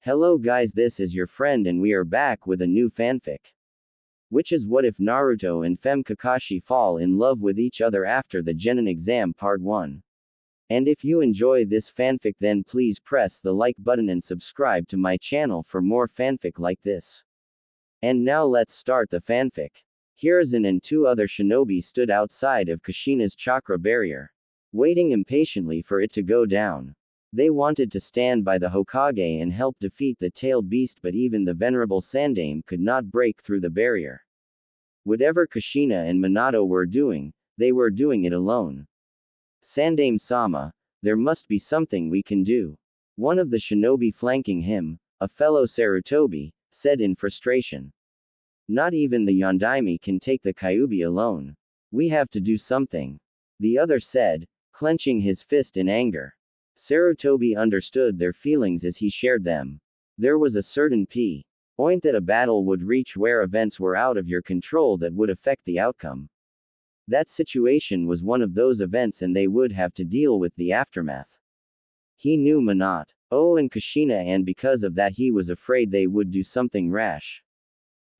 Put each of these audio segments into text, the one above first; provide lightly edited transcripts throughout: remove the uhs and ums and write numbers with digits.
Hello guys, this is your friend and we are back with a new fanfic. Which is what if Naruto and Fem Kakashi fall in love with each other after the Genin exam part 1. And if you enjoy this fanfic then please press the like button and subscribe to my channel for more fanfic like this. And now let's start the fanfic. Hiruzen and two other shinobi stood outside of Kushina's chakra barrier, waiting impatiently for it to go down. They wanted to stand by the Hokage and help defeat the tailed beast, but even the venerable Sandaime could not break through the barrier. Whatever Kushina and Minato were doing, they were doing it alone. Sandaime-sama, there must be something we can do. One of the shinobi flanking him, a fellow Sarutobi, said in frustration. Not even the Yondaime can take the Kyuubi alone. We have to do something. The other said, clenching his fist in anger. Sarutobi understood their feelings as he shared them. There was a certain point that a battle would reach where events were out of your control that would affect the outcome. That situation was one of those events and they would have to deal with the aftermath. He knew Minato and Kushina, and because of that he was afraid they would do something rash.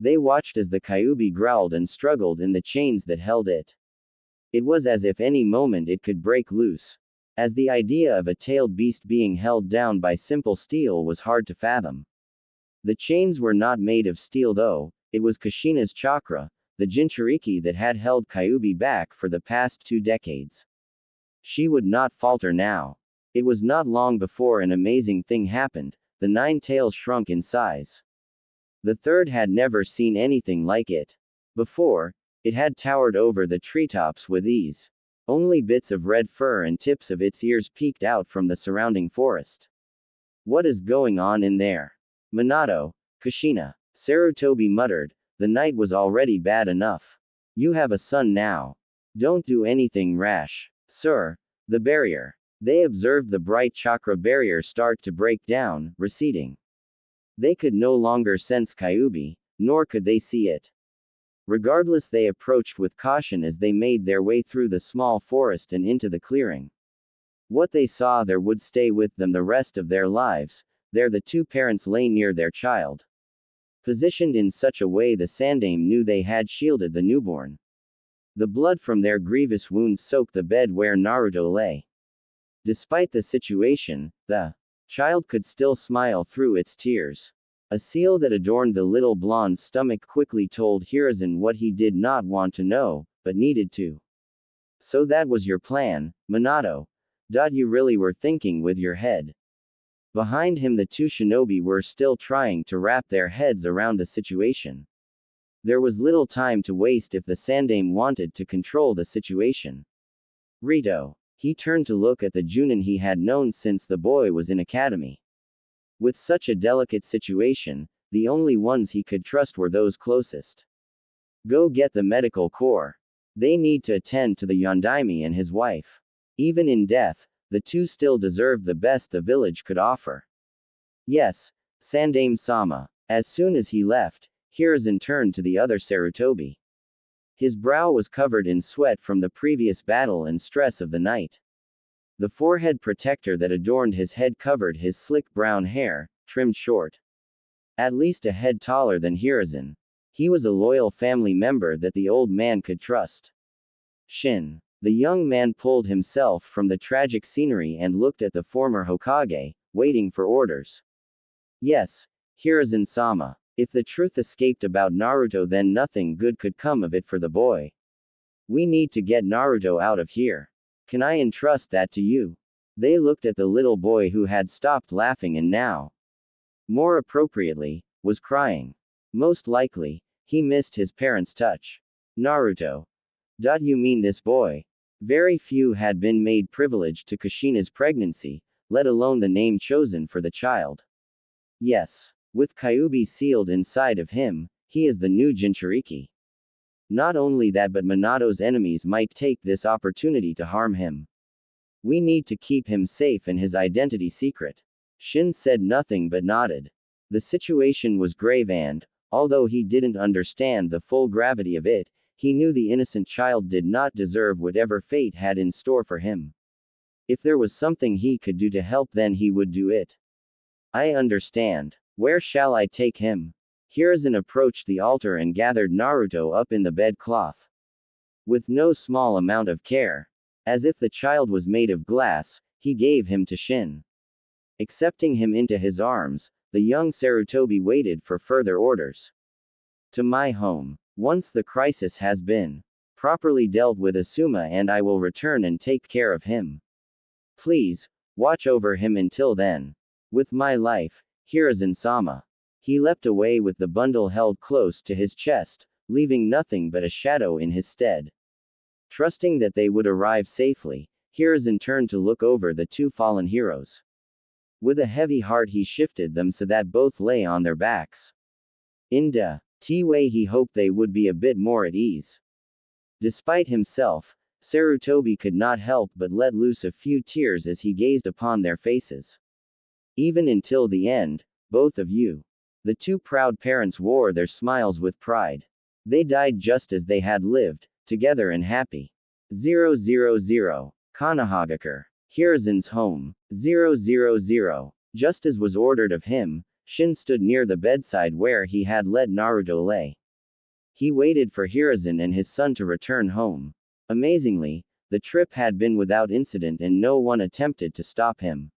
They watched as the Kyuubi growled and struggled in the chains that held it. It was as if any moment it could break loose. As the idea of a tailed beast being held down by simple steel was hard to fathom. The chains were not made of steel though, it was Kushina's chakra, the Jinchuriki that had held Kyuubi back for the past 2 decades. She would not falter now. It was not long before an amazing thing happened, the 9 tails shrunk in size. The third had never seen anything like it. Before, it had towered over the treetops with ease. Only bits of red fur and tips of its ears peeked out from the surrounding forest. What is going on in there? Minato, Kushina, Sarutobi muttered, the night was already bad enough. You have a son now. Don't do anything rash. Sir, the barrier. They observed the bright chakra barrier start to break down, receding. They could no longer sense Kyuubi, nor could they see it. Regardless, they approached with caution as they made their way through the small forest and into the clearing. What they saw there would stay with them the rest of their lives. There the 2 parents lay near their child. Positioned in such a way the Sandaime knew they had shielded the newborn. The blood from their grievous wounds soaked the bed where Naruto lay. Despite the situation, the child could still smile through its tears. A seal that adorned the little blonde's stomach quickly told Hiruzen what he did not want to know, but needed to. So that was your plan, Minato. You really were thinking with your head. Behind him the 2 shinobi were still trying to wrap their heads around the situation. There was little time to waste if the Sandaime wanted to control the situation. Rito. He turned to look at the Junin he had known since the boy was in academy. With such a delicate situation, the only ones he could trust were those closest. Go get the medical corps. They need to attend to the Yondaime and his wife. Even in death, the 2 still deserved the best the village could offer. Yes, Sandaime-sama. As soon as he left, Hiruzen turned to the other Sarutobi. His brow was covered in sweat from the previous battle and stress of the night. The forehead protector that adorned his head covered his slick brown hair, trimmed short. At least a head taller than Hiruzen. He was a loyal family member that the old man could trust. Shin. The young man pulled himself from the tragic scenery and looked at the former Hokage, waiting for orders. Yes, Hiruzen-sama. If the truth escaped about Naruto then nothing good could come of it for the boy. We need to get Naruto out of here. Can I entrust that to you? They looked at the little boy who had stopped laughing and now, more appropriately, was crying. Most likely, he missed his parents' touch. Naruto. You mean this boy? Very few had been made privileged to Kushina's pregnancy, let alone the name chosen for the child. Yes. With Kyuubi sealed inside of him, he is the new Jinchuriki. Not only that, but Minato's enemies might take this opportunity to harm him. We need to keep him safe and his identity secret. Shin said nothing but nodded. The situation was grave and, although he didn't understand the full gravity of it, he knew the innocent child did not deserve whatever fate had in store for him. If there was something he could do to help then he would do it. I understand. Where shall I take him? Hiruzen approached the altar and gathered Naruto up in the bedcloth. With no small amount of care. As if the child was made of glass, he gave him to Shin. Accepting him into his arms, the young Sarutobi waited for further orders. To my home. Once the crisis has been properly dealt with Asuma and I will return and take care of him. Please, watch over him until then. With my life, Hiruzen-sama. He leapt away with the bundle held close to his chest, leaving nothing but a shadow in his stead. Trusting that they would arrive safely, Hiruzen turned to look over the two fallen heroes. With a heavy heart he shifted them so that both lay on their backs. In the way he hoped they would be a bit more at ease. Despite himself, Sarutobi could not help but let loose a few tears as he gazed upon their faces. Even until the end, both of you. The two proud parents wore their smiles with pride. They died just as they had lived, together and happy. 000. Konohagakure. Hiruzen's home. 000. Just as was ordered of him, Shin stood near the bedside where he had let Naruto lay. He waited for Hiruzen and his son to return home. Amazingly, the trip had been without incident and no one attempted to stop him.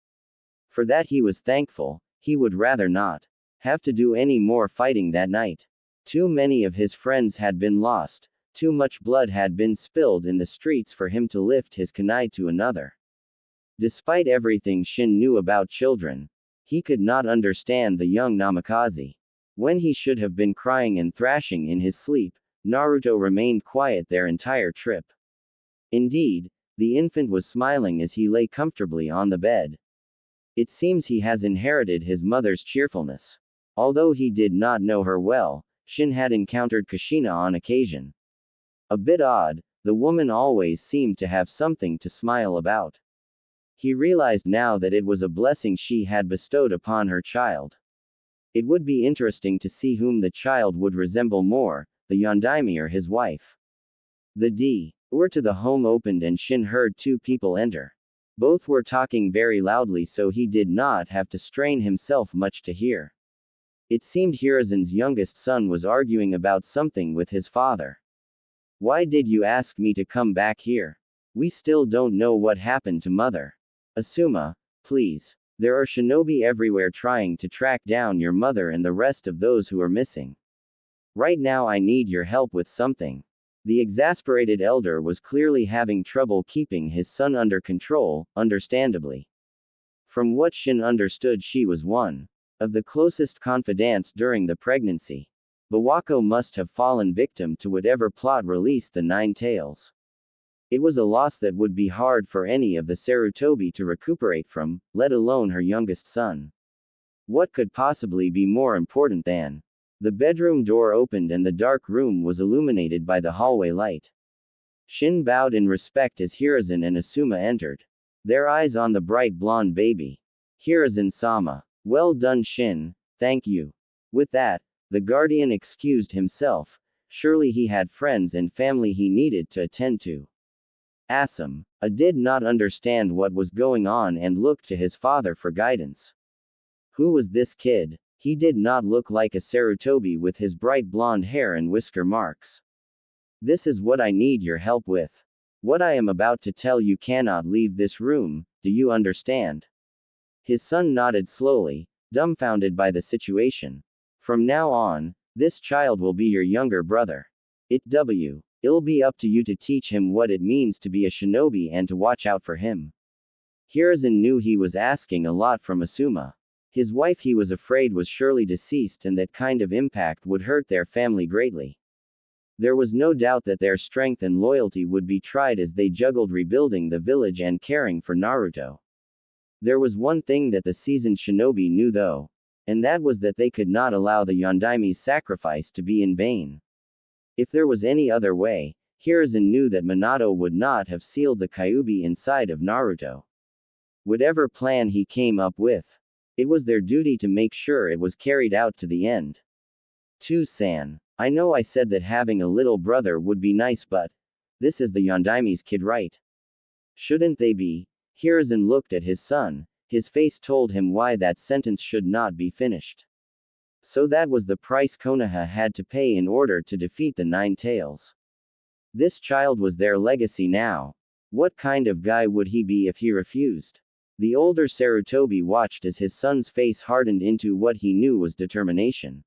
For that he was thankful. He would rather not have to do any more fighting that night. Too many of his friends had been lost, too much blood had been spilled in the streets for him to lift his kunai to another. Despite everything Shin knew about children, he could not understand the young Namikaze. When he should have been crying and thrashing in his sleep, Naruto remained quiet their entire trip. Indeed, the infant was smiling as he lay comfortably on the bed. It seems he has inherited his mother's cheerfulness. Although he did not know her well, Shin had encountered Kushina on occasion. A bit odd, the woman always seemed to have something to smile about. He realized now that it was a blessing she had bestowed upon her child. It would be interesting to see whom the child would resemble more, the Yondaime or his wife. The door to the home opened and Shin heard two people enter. Both were talking very loudly so he did not have to strain himself much to hear. It seemed Hiruzen's youngest son was arguing about something with his father. Why did you ask me to come back here? We still don't know what happened to mother. Asuma, please. There are shinobi everywhere trying to track down your mother and the rest of those who are missing. Right now I need your help with something. The exasperated elder was clearly having trouble keeping his son under control, understandably. From what Shin understood, she was one of the closest confidants during the pregnancy. Bawako must have fallen victim to whatever plot released the Nine Tails. It was a loss that would be hard for any of the Sarutobi to recuperate from, let alone her youngest son. What could possibly be more important than? The bedroom door opened and the dark room was illuminated by the hallway light. Shin bowed in respect as Hiruzen and Asuma entered. Their eyes on the bright blonde baby. Hiruzen-sama. Well done, Shin, thank you. With that, the guardian excused himself. Surely he had friends and family he needed to attend to. Asum did not understand what was going on and looked to his father for guidance. Who was this kid? He did not look like a Sarutobi with his bright blonde hair and whisker marks. This is what I need your help with. What I am about to tell you cannot leave this room, do you understand? His son nodded slowly, dumbfounded by the situation. From now on, this child will be your younger brother. It'll be up to you to teach him what it means to be a shinobi and to watch out for him. Hiruzen knew he was asking a lot from Asuma. His wife he was afraid was surely deceased and that kind of impact would hurt their family greatly. There was no doubt that their strength and loyalty would be tried as they juggled rebuilding the village and caring for Naruto. There was one thing that the seasoned shinobi knew though. And that was that they could not allow the Yondaime's sacrifice to be in vain. If there was any other way, Hiruzen knew that Minato would not have sealed the Kyuubi inside of Naruto. Whatever plan he came up with, it was their duty to make sure it was carried out to the end. To-san, I know I said that having a little brother would be nice, but this is the Yondaime's kid, right? Shouldn't they be? Hiruzen looked at his son, His face told him why that sentence should not be finished. So that was the price Konoha had to pay in order to defeat the Nine Tails. This child was their legacy now. What kind of guy would he be if he refused? The older Sarutobi watched as his son's face hardened into what he knew was determination.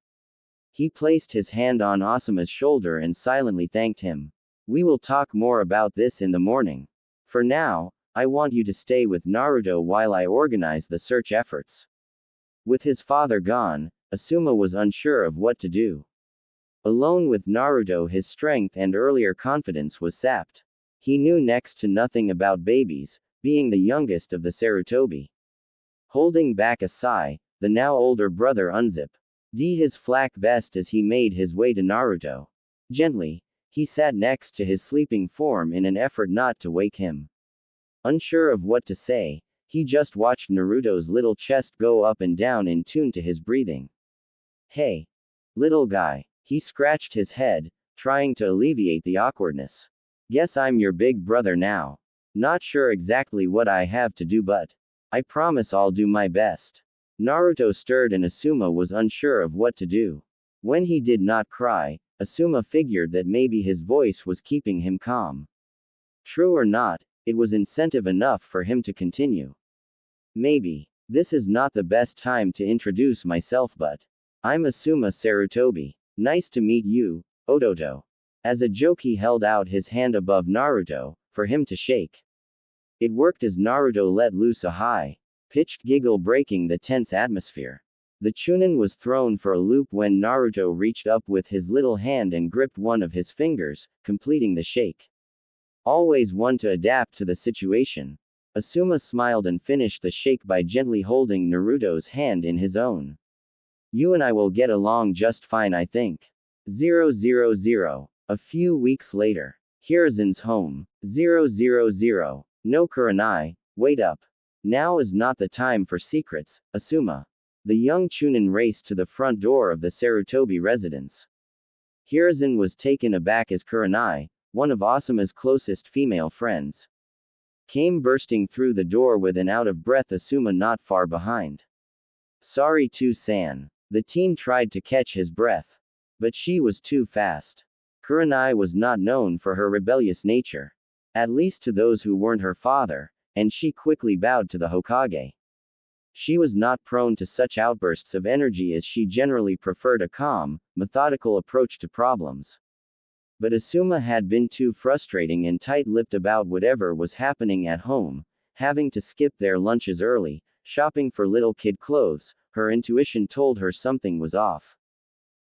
He placed his hand on Asuma's shoulder and silently thanked him. We will talk more about this in the morning. For now, I want you to stay with Naruto while I organize the search efforts. With his father gone, Asuma was unsure of what to do. Alone with Naruto, his strength and earlier confidence was sapped. He knew next to nothing about babies, being the youngest of the Sarutobi. Holding back a sigh, the now older brother unzipped his flak vest as he made his way to Naruto. Gently, he sat next to his sleeping form in an effort not to wake him. Unsure of what to say, he just watched Naruto's little chest go up and down in tune to his breathing. Hey, little guy. He scratched his head, trying to alleviate the awkwardness. Guess I'm your big brother now. Not sure exactly what I have to do, but I promise I'll do my best. Naruto stirred and Asuma was unsure of what to do. When he did not cry, Asuma figured that maybe his voice was keeping him calm. True or not, it was incentive enough for him to continue. Maybe. This is not the best time to introduce myself, but I'm Asuma Sarutobi. Nice to meet you, Ototo. As a joke, he held out his hand above Naruto, for him to shake. It worked as Naruto let loose a high-pitched giggle, breaking the tense atmosphere. The Chunin was thrown for a loop when Naruto reached up with his little hand and gripped one of his fingers, completing the shake. Always one to adapt to the situation. Asuma smiled and finished the shake by gently holding Naruto's hand in his own. You and I will get along just fine, I think. 000. A few weeks later. Hiruzen's home. 000. No Kurenai, wait up. Now is not the time for secrets, Asuma. The young Chunin raced to the front door of the Sarutobi residence. Hiruzen was taken aback as Kurenai, one of Asuma's closest female friends, came bursting through the door with an out-of-breath Asuma not far behind. Sorry to San. The teen tried to catch his breath. But she was too fast. Kurenai was not known for her rebellious nature. At least to those who weren't her father, and she quickly bowed to the Hokage. She was not prone to such outbursts of energy as she generally preferred a calm, methodical approach to problems. But Asuma had been too frustrating and tight-lipped about whatever was happening at home, having to skip their lunches early, shopping for little kid clothes. Her intuition told her something was off.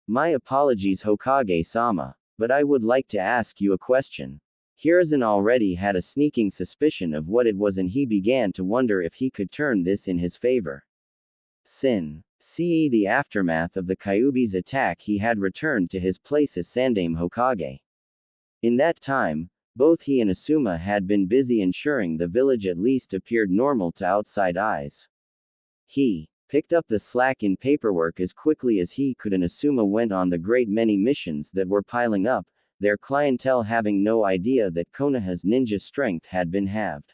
My apologies, Hokage-sama, but I would like to ask you a question. Hiruzen already had a sneaking suspicion of what it was, and he began to wonder if he could turn this in his favor. Sin. See the aftermath of the Kyuubi's attack, he had returned to his place as Sandaime Hokage. In that time, both he and Asuma had been busy ensuring the village at least appeared normal to outside eyes. He picked up the slack in paperwork as quickly as he could, and Asuma went on the great many missions that were piling up, their clientele having no idea that Konoha's ninja strength had been halved.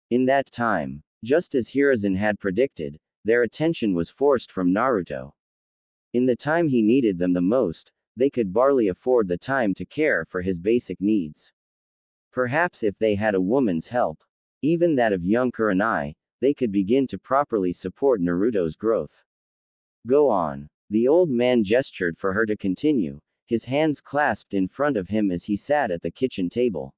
In that time, just as Hiruzen had predicted, their attention was forced from Naruto. In the time he needed them the most, they could barely afford the time to care for his basic needs. Perhaps if they had a woman's help, even that of young Kurenai, they could begin to properly support Naruto's growth. Go on. The old man gestured for her to continue, his hands clasped in front of him as he sat at the kitchen table.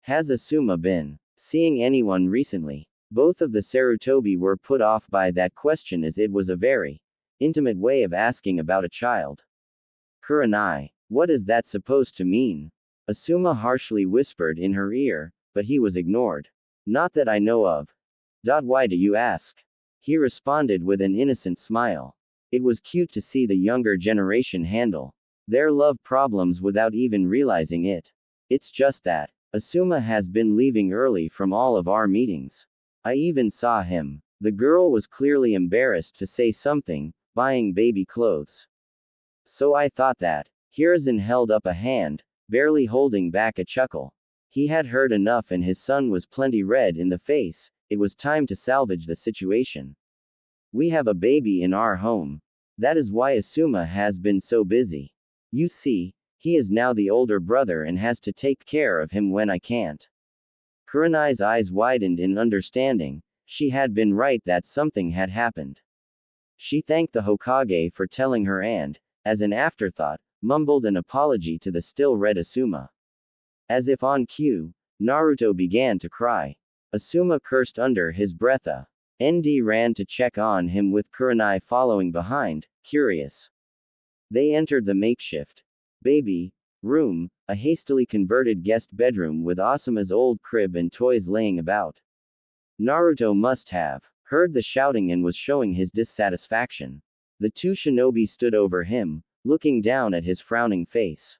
Has Asuma been seeing anyone recently? Both of the Sarutobi were put off by that question, as it was a very intimate way of asking about a child. Kurenai, what is that supposed to mean? Asuma harshly whispered in her ear, but he was ignored. Not that I know of. Why do you ask? He responded with an innocent smile. It was cute to see the younger generation handle their love problems without even realizing it. It's just that Asuma has been leaving early from all of our meetings. I even saw him. The girl was clearly embarrassed to say something, buying baby clothes. So I thought that. Hiruzen held up a hand, barely holding back a chuckle. He had heard enough, and his son was plenty red in the face. it was time to salvage the situation. We have a baby in our home. That is why Asuma has been so busy. You see, he is now the older brother and has to take care of him when I can't. Kurenai's eyes widened in understanding. She had been right that something had happened. She thanked the Hokage for telling her and, as an afterthought, mumbled an apology to the still-red Asuma. As if on cue, Naruto began to cry. Asuma cursed under his breath. ND ran to check on him with Kurenai following behind, curious. They entered the makeshift baby room, a hastily converted guest bedroom with Asuma's old crib and toys laying about. Naruto must have heard the shouting and was showing his dissatisfaction. The two shinobi stood over him, looking down at his frowning face.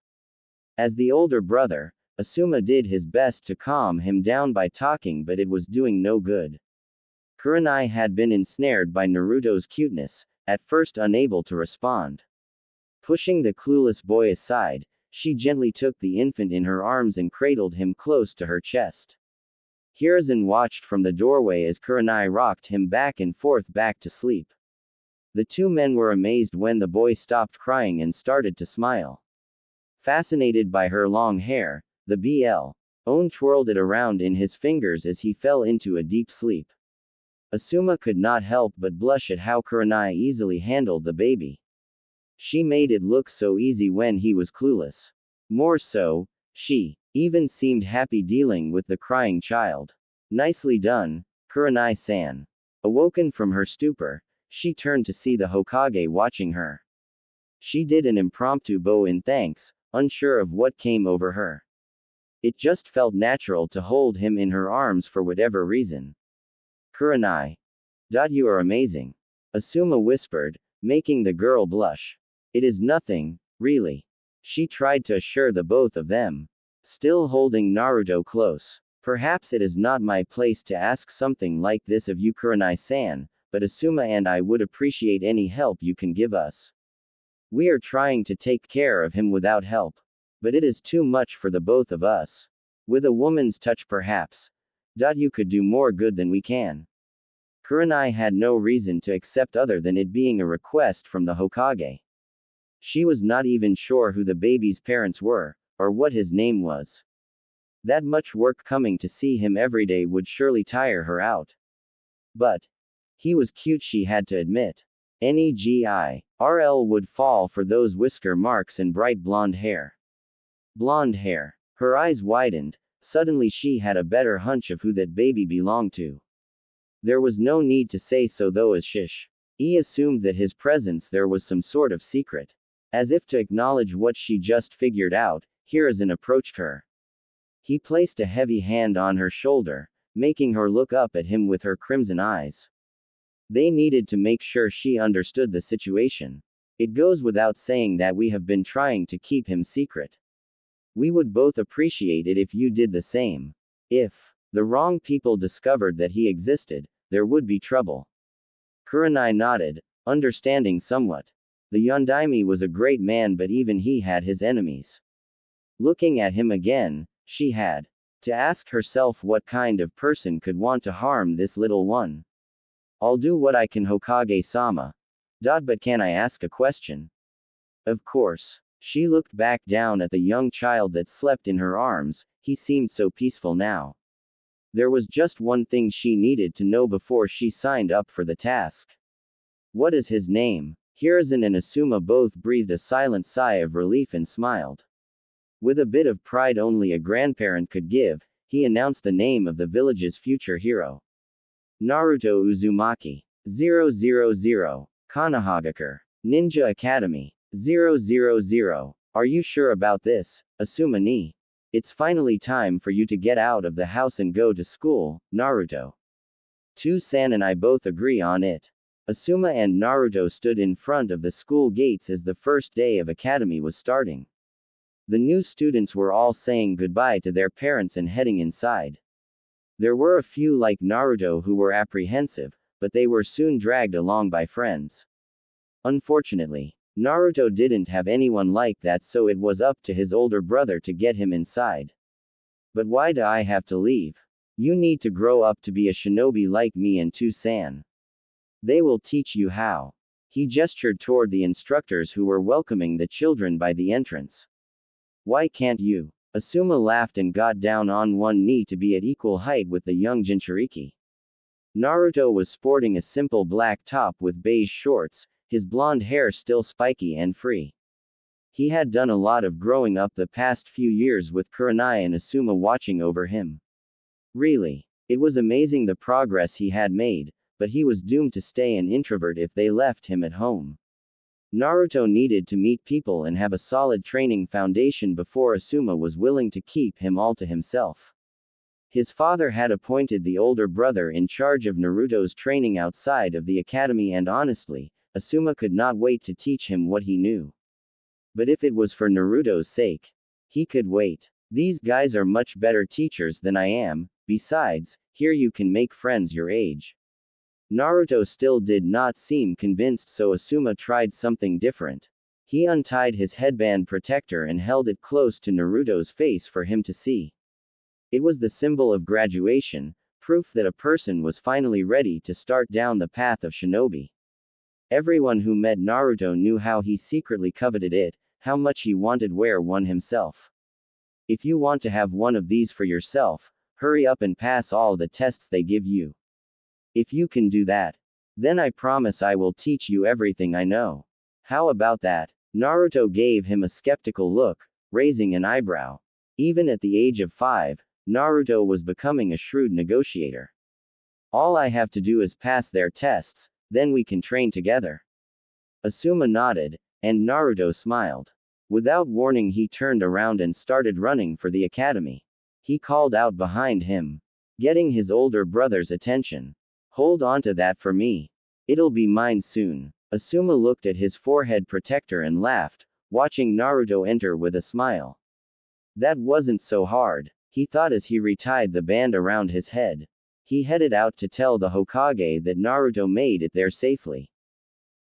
As the older brother, Asuma did his best to calm him down by talking, but it was doing no good. Kurenai had been ensnared by Naruto's cuteness, at first unable to respond. Pushing the clueless boy aside, she gently took the infant in her arms and cradled him close to her chest. Hiruzen watched from the doorway as Kurenai rocked him back and forth back to sleep. The two men were amazed when the boy stopped crying and started to smile. Fascinated by her long hair, the BL twirled it around in his fingers as he fell into a deep sleep. Asuma could not help but blush at how Kurenai easily handled the baby. She made it look so easy when he was clueless. More so, she even seemed happy dealing with the crying child. Nicely done, Kurenai-san. Awoken from her stupor, she turned to see the Hokage watching her. She did an impromptu bow in thanks, unsure of what came over her. It just felt natural to hold him in her arms for whatever reason. Kurenai. You are amazing. Asuma whispered, making the girl blush. It is nothing, really. She tried to assure the both of them. Still holding Naruto close. Perhaps it is not my place to ask something like this of you, Kurenai-san, but Asuma and I would appreciate any help you can give us. We are trying to take care of him without help. But it is too much for the both of us. With a woman's touch perhaps. You could do more good than we can. Kurenai had no reason to accept other than it being a request from the Hokage. She was not even sure who the baby's parents were, or what his name was. That much work coming to see him every day would surely tire her out. But he was cute, she had to admit. NEGI-RL would fall for those whisker marks and bright blonde hair. Blonde hair. Her eyes widened. Suddenly she had a better hunch of who that baby belonged to. There was no need to say so though, as he assumed that his presence there was some sort of secret. As if to acknowledge what she just figured out, Hiruzen approached her. He placed a heavy hand on her shoulder, making her look up at him with her crimson eyes. They needed to make sure she understood the situation. It goes without saying that we have been trying to keep him secret. We would both appreciate it if you did the same. If the wrong people discovered that he existed, there would be trouble. Kurenai nodded, understanding somewhat. The Yondaime was a great man, but even he had his enemies. Looking at him again, she had to ask herself what kind of person could want to harm this little one. I'll do what I can, Hokage-sama. But can I ask a question? Of course. She looked back down at the young child that slept in her arms. He seemed so peaceful now. There was just one thing she needed to know before she signed up for the task. What is his name? Hiruzen and Asuma both breathed a silent sigh of relief and smiled. With a bit of pride only a grandparent could give, he announced the name of the village's future hero. Naruto Uzumaki. 000. Konohagakure. Ninja Academy. 000. Are you sure about this, Asuma ni? It's finally time for you to get out of the house and go to school, Naruto. San and I both agree on it. Asuma and Naruto stood in front of the school gates as the first day of academy was starting. The new students were all saying goodbye to their parents and heading inside. There were a few like Naruto who were apprehensive, but they were soon dragged along by friends. Unfortunately, Naruto didn't have anyone like that, so it was up to his older brother to get him inside. But why do I have to leave? You need to grow up to be a shinobi like me and Tu-san. They will teach you how. He gestured toward the instructors who were welcoming the children by the entrance. Why can't you? Asuma laughed and got down on one knee to be at equal height with the young Jinchuriki. Naruto was sporting a simple black top with beige shorts, his blonde hair still spiky and free. He had done a lot of growing up the past few years with Kurenai and Asuma watching over him. Really, it was amazing the progress he had made, but he was doomed to stay an introvert if they left him at home. Naruto needed to meet people and have a solid training foundation before Asuma was willing to keep him all to himself. His father had appointed the older brother in charge of Naruto's training outside of the academy, and honestly, Asuma could not wait to teach him what he knew. But if it was for Naruto's sake, he could wait. These guys are much better teachers than I am, besides, here you can make friends your age. Naruto still did not seem convinced, so Asuma tried something different. He untied his headband protector and held it close to Naruto's face for him to see. It was the symbol of graduation, proof that a person was finally ready to start down the path of shinobi. Everyone who met Naruto knew how he secretly coveted it, how much he wanted wear one himself. If you want to have one of these for yourself, hurry up and pass all the tests they give you. If you can do that, then I promise I will teach you everything I know. How about that? Naruto gave him a skeptical look, raising an eyebrow. Even at the age of 5, Naruto was becoming a shrewd negotiator. All I have to do is pass their tests, then we can train together. Asuma nodded, and Naruto smiled. Without warning, he turned around and started running for the academy. He called out behind him, getting his older brother's attention. Hold on to that for me. It'll be mine soon. Asuma looked at his forehead protector and laughed, watching Naruto enter with a smile. That wasn't so hard, he thought as he retied the band around his head. He headed out to tell the Hokage that Naruto made it there safely.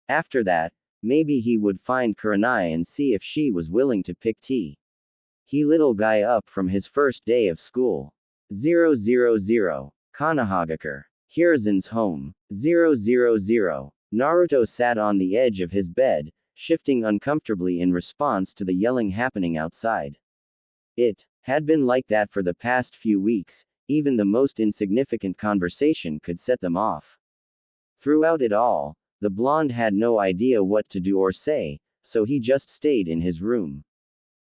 After that, maybe he would find Kurenai and see if she was willing to pick tea. He little guy up from his first day of school. 000. Konohagakure. Hiruzen's home. 000. Naruto sat on the edge of his bed, shifting uncomfortably in response to the yelling happening outside. It had been like that for the past few weeks, even the most insignificant conversation could set them off. Throughout it all, the blonde had no idea what to do or say, so he just stayed in his room.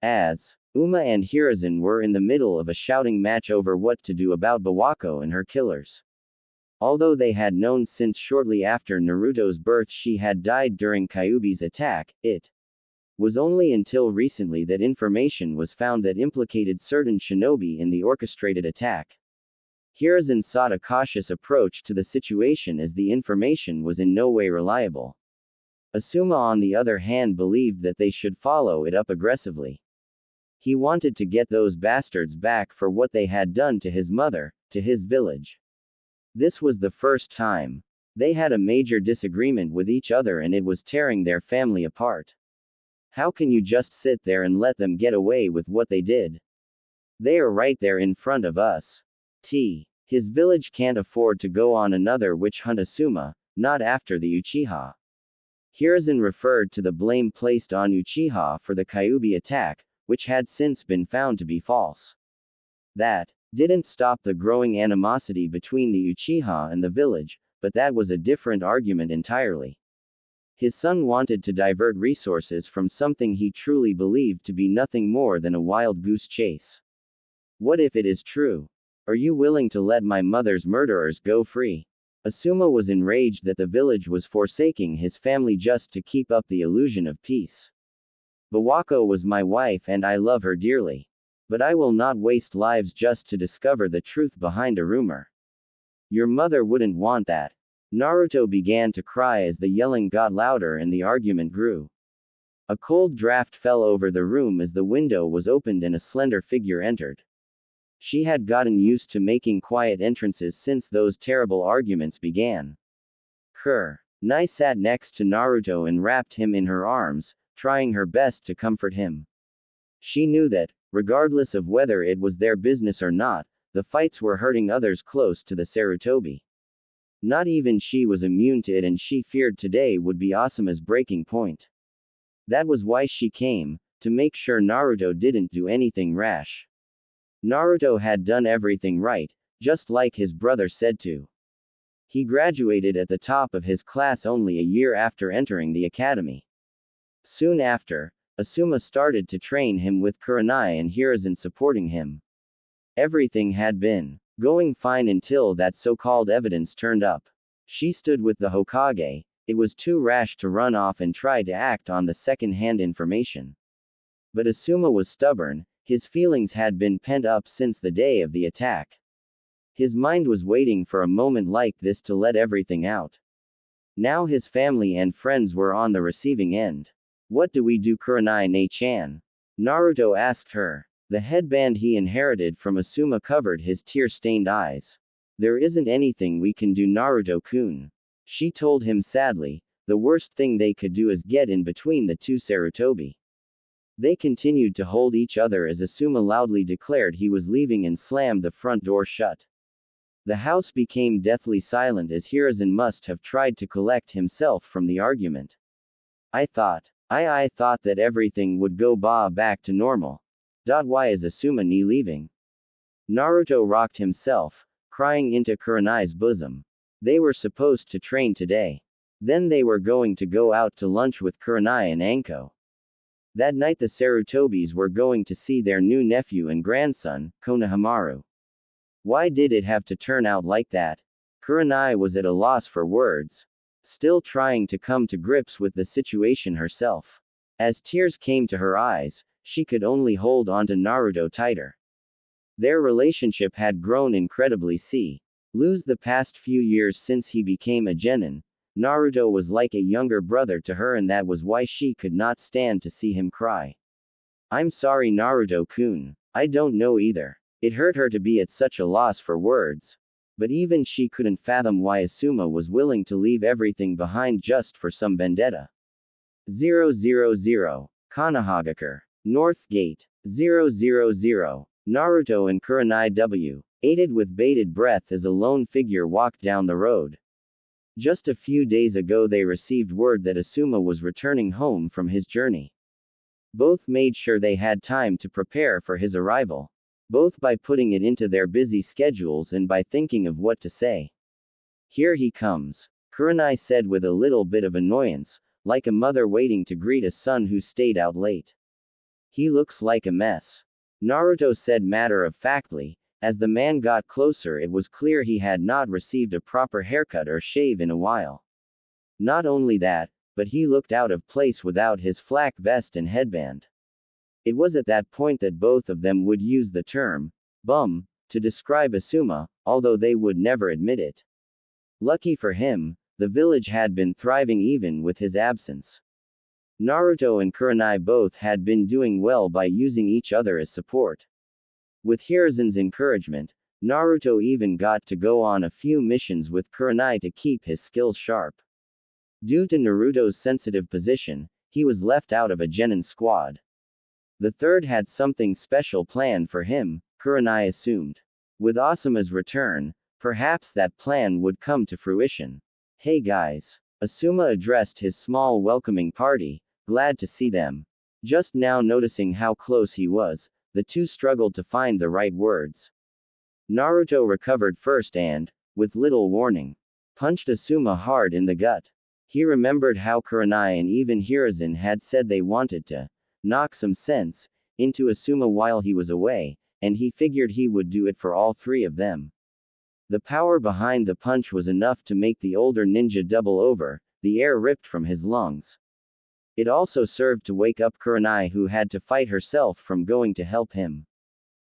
As Uma and Hiruzen were in the middle of a shouting match over what to do about Bawako and her killers. Although they had known since shortly after Naruto's birth she had died during Kyuubi's attack, it was only until recently that information was found that implicated certain shinobi in the orchestrated attack. Hiruzen sought a cautious approach to the situation as the information was in no way reliable. Asuma on the other hand believed that they should follow it up aggressively. He wanted to get those bastards back for what they had done to his mother, to his village. This was the first time they had a major disagreement with each other and it was tearing their family apart. How can you just sit there and let them get away with what they did? They are right there in front of us. His village can't afford to go on another witch hunt. Asuma, not after the Uchiha. Hiruzen referred to the blame placed on Uchiha for the Kyuubi attack, which had since been found to be false. That didn't stop the growing animosity between the Uchiha and the village, but that was a different argument entirely. His son wanted to divert resources from something he truly believed to be nothing more than a wild goose chase. What if it is true? Are you willing to let my mother's murderers go free? Asuma was enraged that the village was forsaking his family just to keep up the illusion of peace. Bawako was my wife and I love her dearly. But I will not waste lives just to discover the truth behind a rumor. Your mother wouldn't want that. Naruto began to cry as the yelling got louder and the argument grew. A cold draft fell over the room as the window was opened and a slender figure entered. She had gotten used to making quiet entrances since those terrible arguments began. Nai sat next to Naruto and wrapped him in her arms, trying her best to comfort him. She knew that, regardless of whether it was their business or not, the fights were hurting others close to the Sarutobi. Not even she was immune to it, and she feared today would be Asuma's breaking point. That was why she came, to make sure Naruto didn't do anything rash. Naruto had done everything right, just like his brother said to. He graduated at the top of his class only a year after entering the academy. Soon after, Asuma started to train him with Kurenai and Hiruzen supporting him. Everything had been going fine until that so-called evidence turned up. She stood with the Hokage. It was too rash to run off and try to act on the second-hand information. But Asuma was stubborn. His feelings had been pent up since the day of the attack. His mind was waiting for a moment like this to let everything out. Now his family and friends were on the receiving end. What do we do, Kurenai Ne-chan? Naruto asked her. The headband he inherited from Asuma covered his tear-stained eyes. There isn't anything we can do, Naruto-kun. She told him sadly. The worst thing they could do is get in between the two Sarutobi. They continued to hold each other as Asuma loudly declared he was leaving and slammed the front door shut. The house became deathly silent as Hiruzen must have tried to collect himself from the argument. I thought that everything would go back to normal. Why is Asuma leaving? Naruto rocked himself, crying into Kurenai's bosom. They were supposed to train today. Then they were going to go out to lunch with Kurenai and Anko. That night the Sarutobis were going to see their new nephew and grandson, Konohamaru. Why did it have to turn out like that? Kurenai was at a loss for words. Still trying to come to grips with the situation herself. As tears came to her eyes, she could only hold onto Naruto tighter. Their relationship had grown incredibly lose the past few years since he became a genin. Naruto was like a younger brother to her, and that was why she could not stand to see him cry. I'm sorry, Naruto-kun. I don't know either. It hurt her to be at such a loss for words. But even she couldn't fathom why Asuma was willing to leave everything behind just for some vendetta. 000. Konohagakure. North Gate. 000. Naruto and Kurenai aided with bated breath as a lone figure walked down the road. Just a few days ago they received word that Asuma was returning home from his journey. Both made sure they had time to prepare for his arrival. Both by putting it into their busy schedules and by thinking of what to say. Here he comes, Kurenai said with a little bit of annoyance, like a mother waiting to greet a son who stayed out late. He looks like a mess. Naruto said matter-of-factly. As the man got closer, it was clear he had not received a proper haircut or shave in a while. Not only that, but he looked out of place without his flak vest and headband. It was at that point that both of them would use the term bum to describe Asuma, although they would never admit it. Lucky for him, the village had been thriving even with his absence. Naruto and Kurenai both had been doing well by using each other as support. With Hiruzen's encouragement, Naruto even got to go on a few missions with Kurenai to keep his skills sharp. Due to Naruto's sensitive position, he was left out of a genin squad. The third had something special planned for him, Kurenai assumed. With Asuma's return, perhaps that plan would come to fruition. Hey guys. Asuma addressed his small welcoming party, glad to see them. Just now noticing how close he was, the two struggled to find the right words. Naruto recovered first and, with little warning, punched Asuma hard in the gut. He remembered how Kurenai and even Hiruzen had said they wanted to knock some sense into Asuma while he was away, and he figured he would do it for all three of them. The power behind the punch was enough to make the older ninja double over, the air ripped from his lungs. It also served to wake up Kurenai, who had to fight herself from going to help him.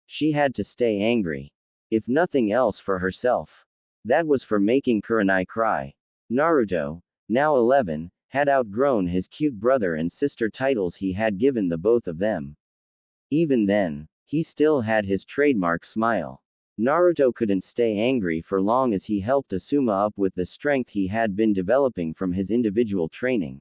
She had to stay angry. If nothing else for herself. That was for making Kurenai cry. Naruto, now 11, had outgrown his cute brother and sister titles he had given the both of them. Even then, he still had his trademark smile. Naruto couldn't stay angry for long as he helped Asuma up with the strength he had been developing from his individual training.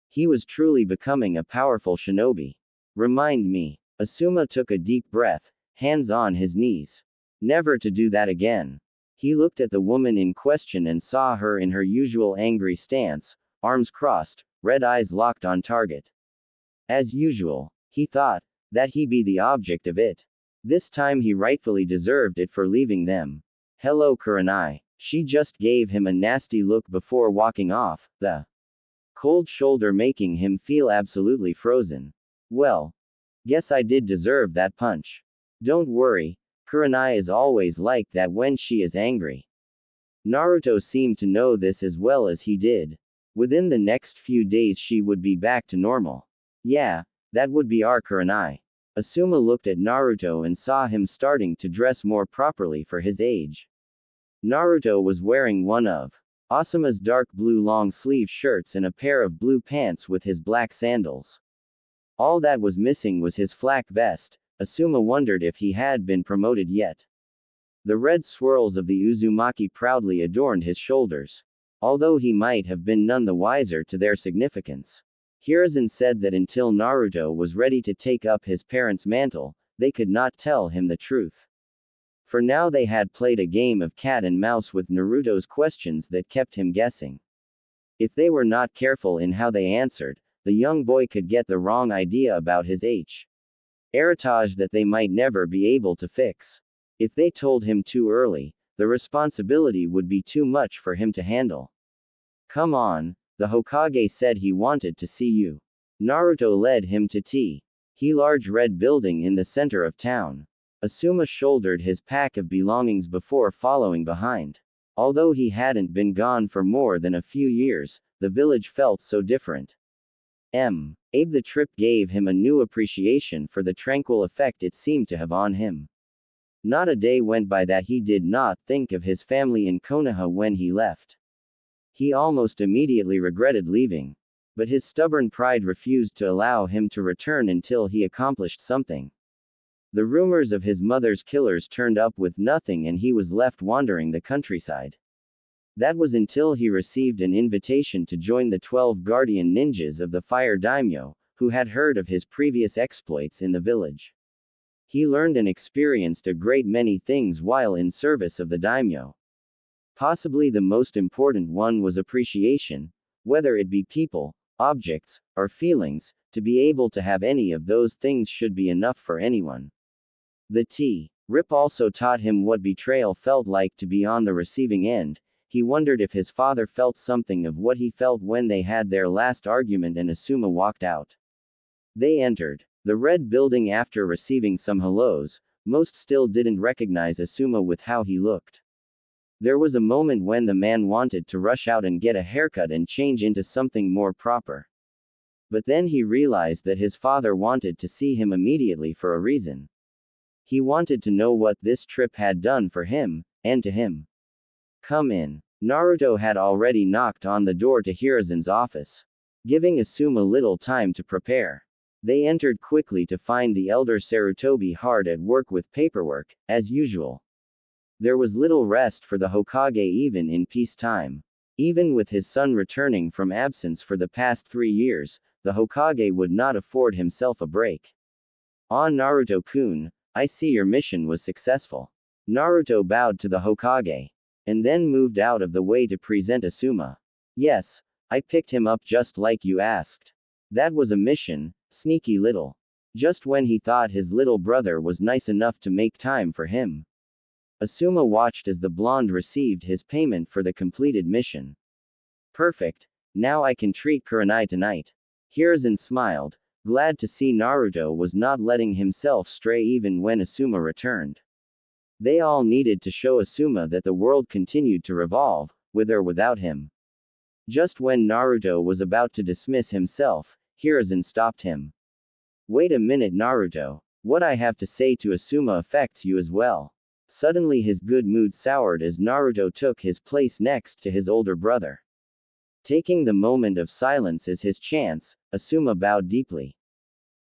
He was truly becoming a powerful shinobi. Remind me. Asuma took a deep breath, hands on his knees. Never to do that again. He looked at the woman in question and saw her in her usual angry stance, arms crossed, red eyes locked on target. As usual, he thought, that he be the object of it. This time he rightfully deserved it for leaving them. Hello Kurenai. She just gave him a nasty look before walking off, the cold shoulder making him feel absolutely frozen. Well, guess I did deserve that punch. Don't worry, Kurenai is always like that when she is angry. Naruto seemed to know this as well as he did. Within the next few days she would be back to normal. Yeah, that would be our Kurenai. Asuma looked at Naruto and saw him starting to dress more properly for his age. Naruto was wearing one of Asuma's dark blue long-sleeve shirts and a pair of blue pants with his black sandals. All that was missing was his flak vest. Asuma wondered if he had been promoted yet. The red swirls of the Uzumaki proudly adorned his shoulders, although he might have been none the wiser to their significance. Hiruzen said that until Naruto was ready to take up his parents' mantle, they could not tell him the truth. For now they had played a game of cat and mouse with Naruto's questions that kept him guessing. If they were not careful in how they answered, the young boy could get the wrong idea about his heritage that they might never be able to fix. If they told him too early, the responsibility would be too much for him to handle. Come on, the Hokage said he wanted to see you. Naruto led him to the large red building in the center of town. Asuma shouldered his pack of belongings before following behind. Although he hadn't been gone for more than a few years, the village felt so different. The trip gave him a new appreciation for the tranquil effect it seemed to have on him. Not a day went by that he did not think of his family in Konoha when he left. He almost immediately regretted leaving. But his stubborn pride refused to allow him to return until he accomplished something. The rumors of his mother's killers turned up with nothing and he was left wandering the countryside. That was until he received an invitation to join the 12 guardian ninjas of the Fire Daimyo, who had heard of his previous exploits in the village. He learned and experienced a great many things while in service of the daimyo. Possibly the most important one was appreciation, whether it be people, objects, or feelings. To be able to have any of those things should be enough for anyone. The rip also taught him what betrayal felt like to be on the receiving end. He wondered if his father felt something of what he felt when they had their last argument and Asuma walked out. They entered the red building after receiving some hellos. Most still didn't recognize Asuma with how he looked. There was a moment when the man wanted to rush out and get a haircut and change into something more proper. But then he realized that his father wanted to see him immediately for a reason. He wanted to know what this trip had done for him, and to him. Come in. Naruto had already knocked on the door to Hiruzen's office, giving Asuma little time to prepare. They entered quickly to find the elder Sarutobi hard at work with paperwork, as usual. There was little rest for the Hokage even in peacetime. Even with his son returning from absence for the past 3 years, the Hokage would not afford himself a break. Naruto-kun, I see your mission was successful. Naruto bowed to the Hokage, and then moved out of the way to present Asuma. Yes, I picked him up just like you asked. That was a mission, sneaky little. Just when he thought his little brother was nice enough to make time for him. Asuma watched as the blonde received his payment for the completed mission. Perfect, now I can treat Kurenai tonight. Hiruzen smiled, glad to see Naruto was not letting himself stray even when Asuma returned. They all needed to show Asuma that the world continued to revolve, with or without him. Just when Naruto was about to dismiss himself, Hiruzen stopped him. Wait a minute Naruto, what I have to say to Asuma affects you as well. Suddenly his good mood soured as Naruto took his place next to his older brother. Taking the moment of silence as his chance, Asuma bowed deeply.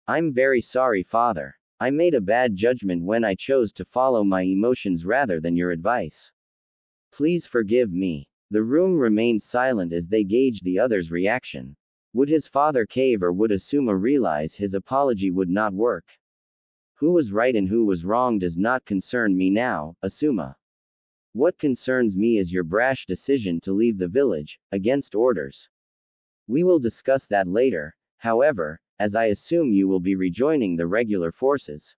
I'm very sorry father. I made a bad judgment when I chose to follow my emotions rather than your advice. Please forgive me. The room remained silent as they gauged the other's reaction. Would his father cave or would Asuma realize his apology would not work? Who was right and who was wrong does not concern me now, Asuma. What concerns me is your brash decision to leave the village, against orders. We will discuss that later, however, as I assume you will be rejoining the regular forces.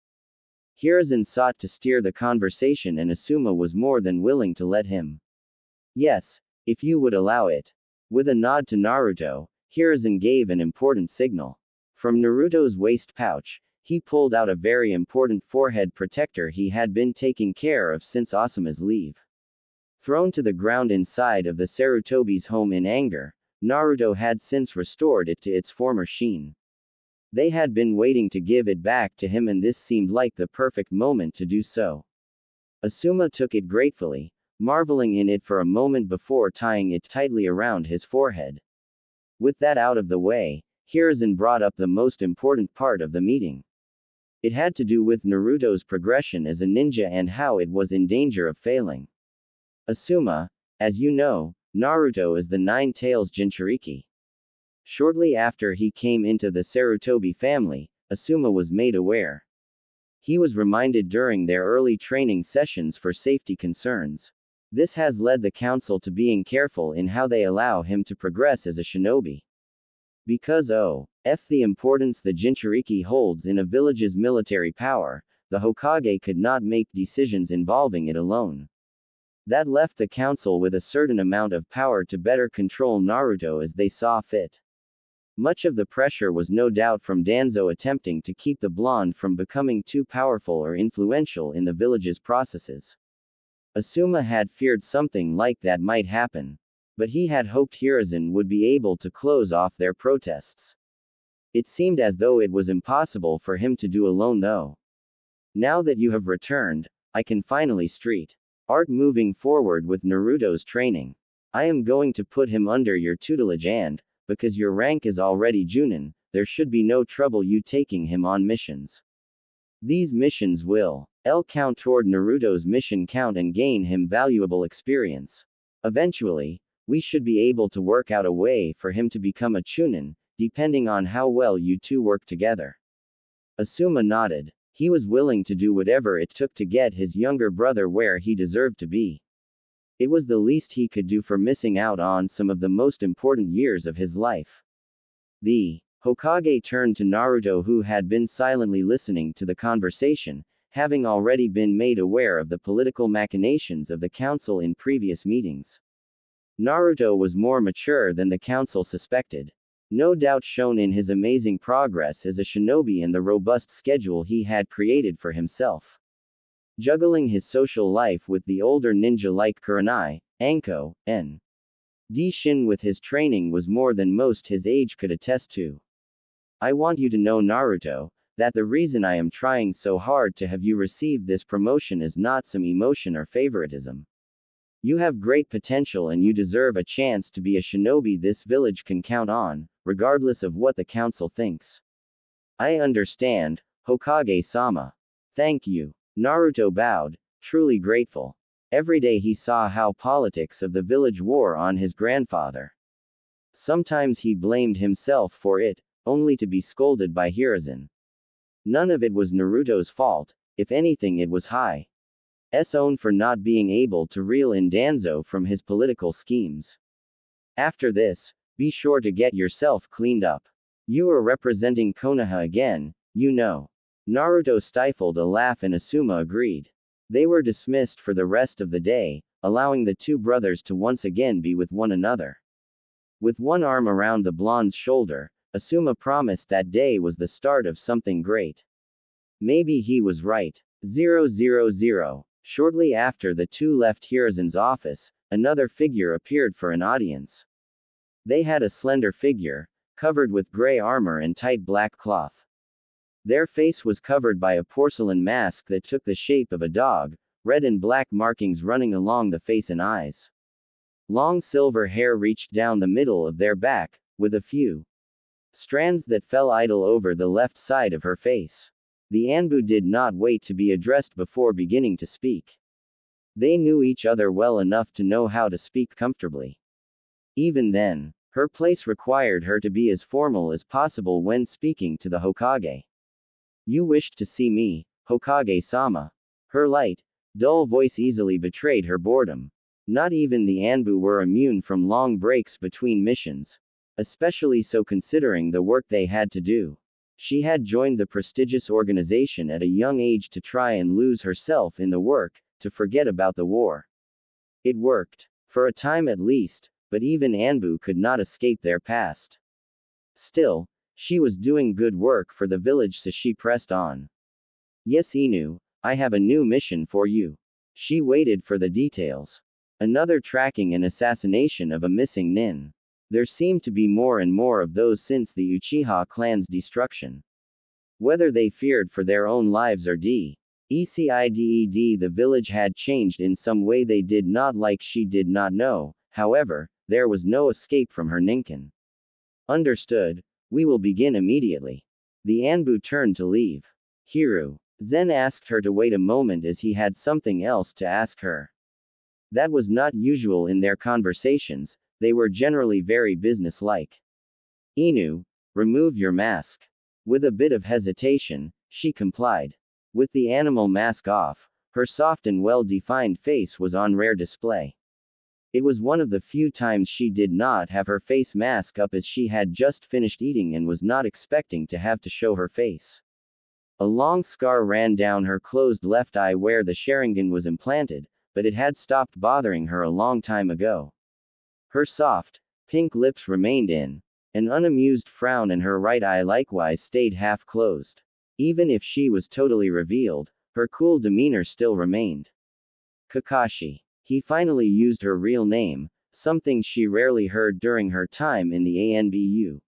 Hiruzen sought to steer the conversation and Asuma was more than willing to let him. Yes, if you would allow it. With a nod to Naruto, Hiruzen gave an important signal. From Naruto's waist pouch, he pulled out a very important forehead protector he had been taking care of since Asuma's leave. Thrown to the ground inside of the Sarutobi's home in anger, Naruto had since restored it to its former sheen. They had been waiting to give it back to him and this seemed like the perfect moment to do so. Asuma took it gratefully, marveling in it for a moment before tying it tightly around his forehead. With that out of the way, Hiruzen brought up the most important part of the meeting. It had to do with Naruto's progression as a ninja and how it was in danger of failing. Asuma, as you know, Naruto is the Nine-Tails Jinchuriki. Shortly after he came into the Sarutobi family, Asuma was made aware. He was reminded during their early training sessions for safety concerns. This has led the council to being careful in how they allow him to progress as a shinobi. Because the importance the Jinchuriki holds in a village's military power, the Hokage could not make decisions involving it alone. That left the council with a certain amount of power to better control Naruto as they saw fit. Much of the pressure was no doubt from Danzo attempting to keep the blonde from becoming too powerful or influential in the village's processes. Asuma had feared something like that might happen, but he had hoped Hiruzen would be able to close off their protests. It seemed as though it was impossible for him to do alone though. Now that you have returned, I can finally start moving forward with Naruto's training. I am going to put him under your tutelage and, because your rank is already Junin, there should be no trouble you taking him on missions. These missions will count toward Naruto's mission count and gain him valuable experience. Eventually, we should be able to work out a way for him to become a Chunin, depending on how well you two work together. Asuma nodded. He was willing to do whatever it took to get his younger brother where he deserved to be. It was the least he could do for missing out on some of the most important years of his life. The Hokage turned to Naruto, who had been silently listening to the conversation, having already been made aware of the political machinations of the council in previous meetings. Naruto was more mature than the council suspected. No doubt shown in his amazing progress as a shinobi and the robust schedule he had created for himself. Juggling his social life with the older ninja like Kurenai, Anko, and Shin with his training was more than most his age could attest to. I want you to know, Naruto, that the reason I am trying so hard to have you receive this promotion is not some emotion or favoritism. You have great potential and you deserve a chance to be a shinobi this village can count on, regardless of what the council thinks. I understand, Hokage-sama. Thank you. Naruto bowed, truly grateful. Every day he saw how politics of the village wore on his grandfather. Sometimes he blamed himself for it, only to be scolded by Hiruzen. None of it was Naruto's fault, if anything it was Hi's own for not being able to reel in Danzo from his political schemes. After this, be sure to get yourself cleaned up. You are representing Konoha again, you know. Naruto stifled a laugh and Asuma agreed. They were dismissed for the rest of the day, allowing the two brothers to once again be with one another. With one arm around the blonde's shoulder, Asuma promised that day was the start of something great. Maybe he was right. 000. Shortly after the two left Hiruzen's office, another figure appeared for an audience. They had a slender figure, covered with gray armor and tight black cloth. Their face was covered by a porcelain mask that took the shape of a dog, red and black markings running along the face and eyes. Long silver hair reached down the middle of their back, with a few strands that fell idle over the left side of her face. The Anbu did not wait to be addressed before beginning to speak. They knew each other well enough to know how to speak comfortably. Even then, her place required her to be as formal as possible when speaking to the Hokage. You wished to see me, Hokage-sama. Her light, dull voice easily betrayed her boredom. Not even the Anbu were immune from long breaks between missions. Especially so considering the work they had to do. She had joined the prestigious organization at a young age to try and lose herself in the work, to forget about the war. It worked. For a time at least, but even Anbu could not escape their past. Still, she was doing good work for the village, so she pressed on. Yes, Inu, I have a new mission for you. She waited for the details. Another tracking and assassination of a missing nin. There seemed to be more and more of those since the Uchiha clan's destruction. Whether they feared for their own lives or the village had changed in some way they did not like, she did not know. However, there was no escape from her ninkin. Understood. We will begin immediately. The Anbu turned to leave. Hiru. Zen asked her to wait a moment as he had something else to ask her. That was not usual in their conversations, they were generally very businesslike. Inu, remove your mask. With a bit of hesitation, she complied. With the animal mask off, her soft and well-defined face was on rare display. It was one of the few times she did not have her face mask up, as she had just finished eating and was not expecting to have to show her face. A long scar ran down her closed left eye where the Sharingan was implanted, but it had stopped bothering her a long time ago. Her soft, pink lips remained in an unamused frown, and her right eye likewise stayed half closed. Even if she was totally revealed, her cool demeanor still remained. Kakashi. He finally used her real name, something she rarely heard during her time in the ANBU.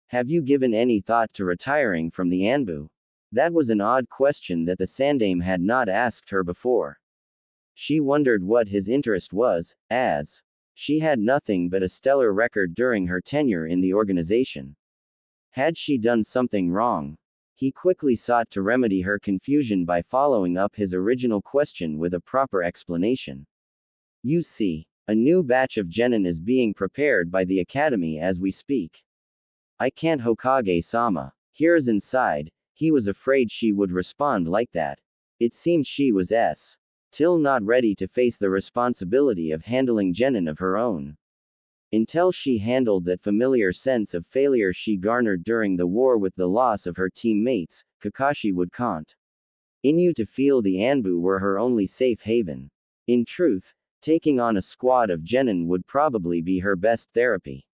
Have you given any thought to retiring from the Anbu? That was an odd question that the Sandame had not asked her before. She wondered what his interest was, as she had nothing but a stellar record during her tenure in the organization. Had she done something wrong? He quickly sought to remedy her confusion by following up his original question with a proper explanation. You see, a new batch of genin is being prepared by the academy as we speak. I can't, Hokage-sama. Hiruzen sighed. He was afraid she would respond like that. It seemed she was still not ready to face the responsibility of handling genin of her own. Until she handled that familiar sense of failure she garnered during the war with the loss of her teammates, Kakashi would continue to feel the Anbu were her only safe haven. In truth, taking on a squad of genin would probably be her best therapy.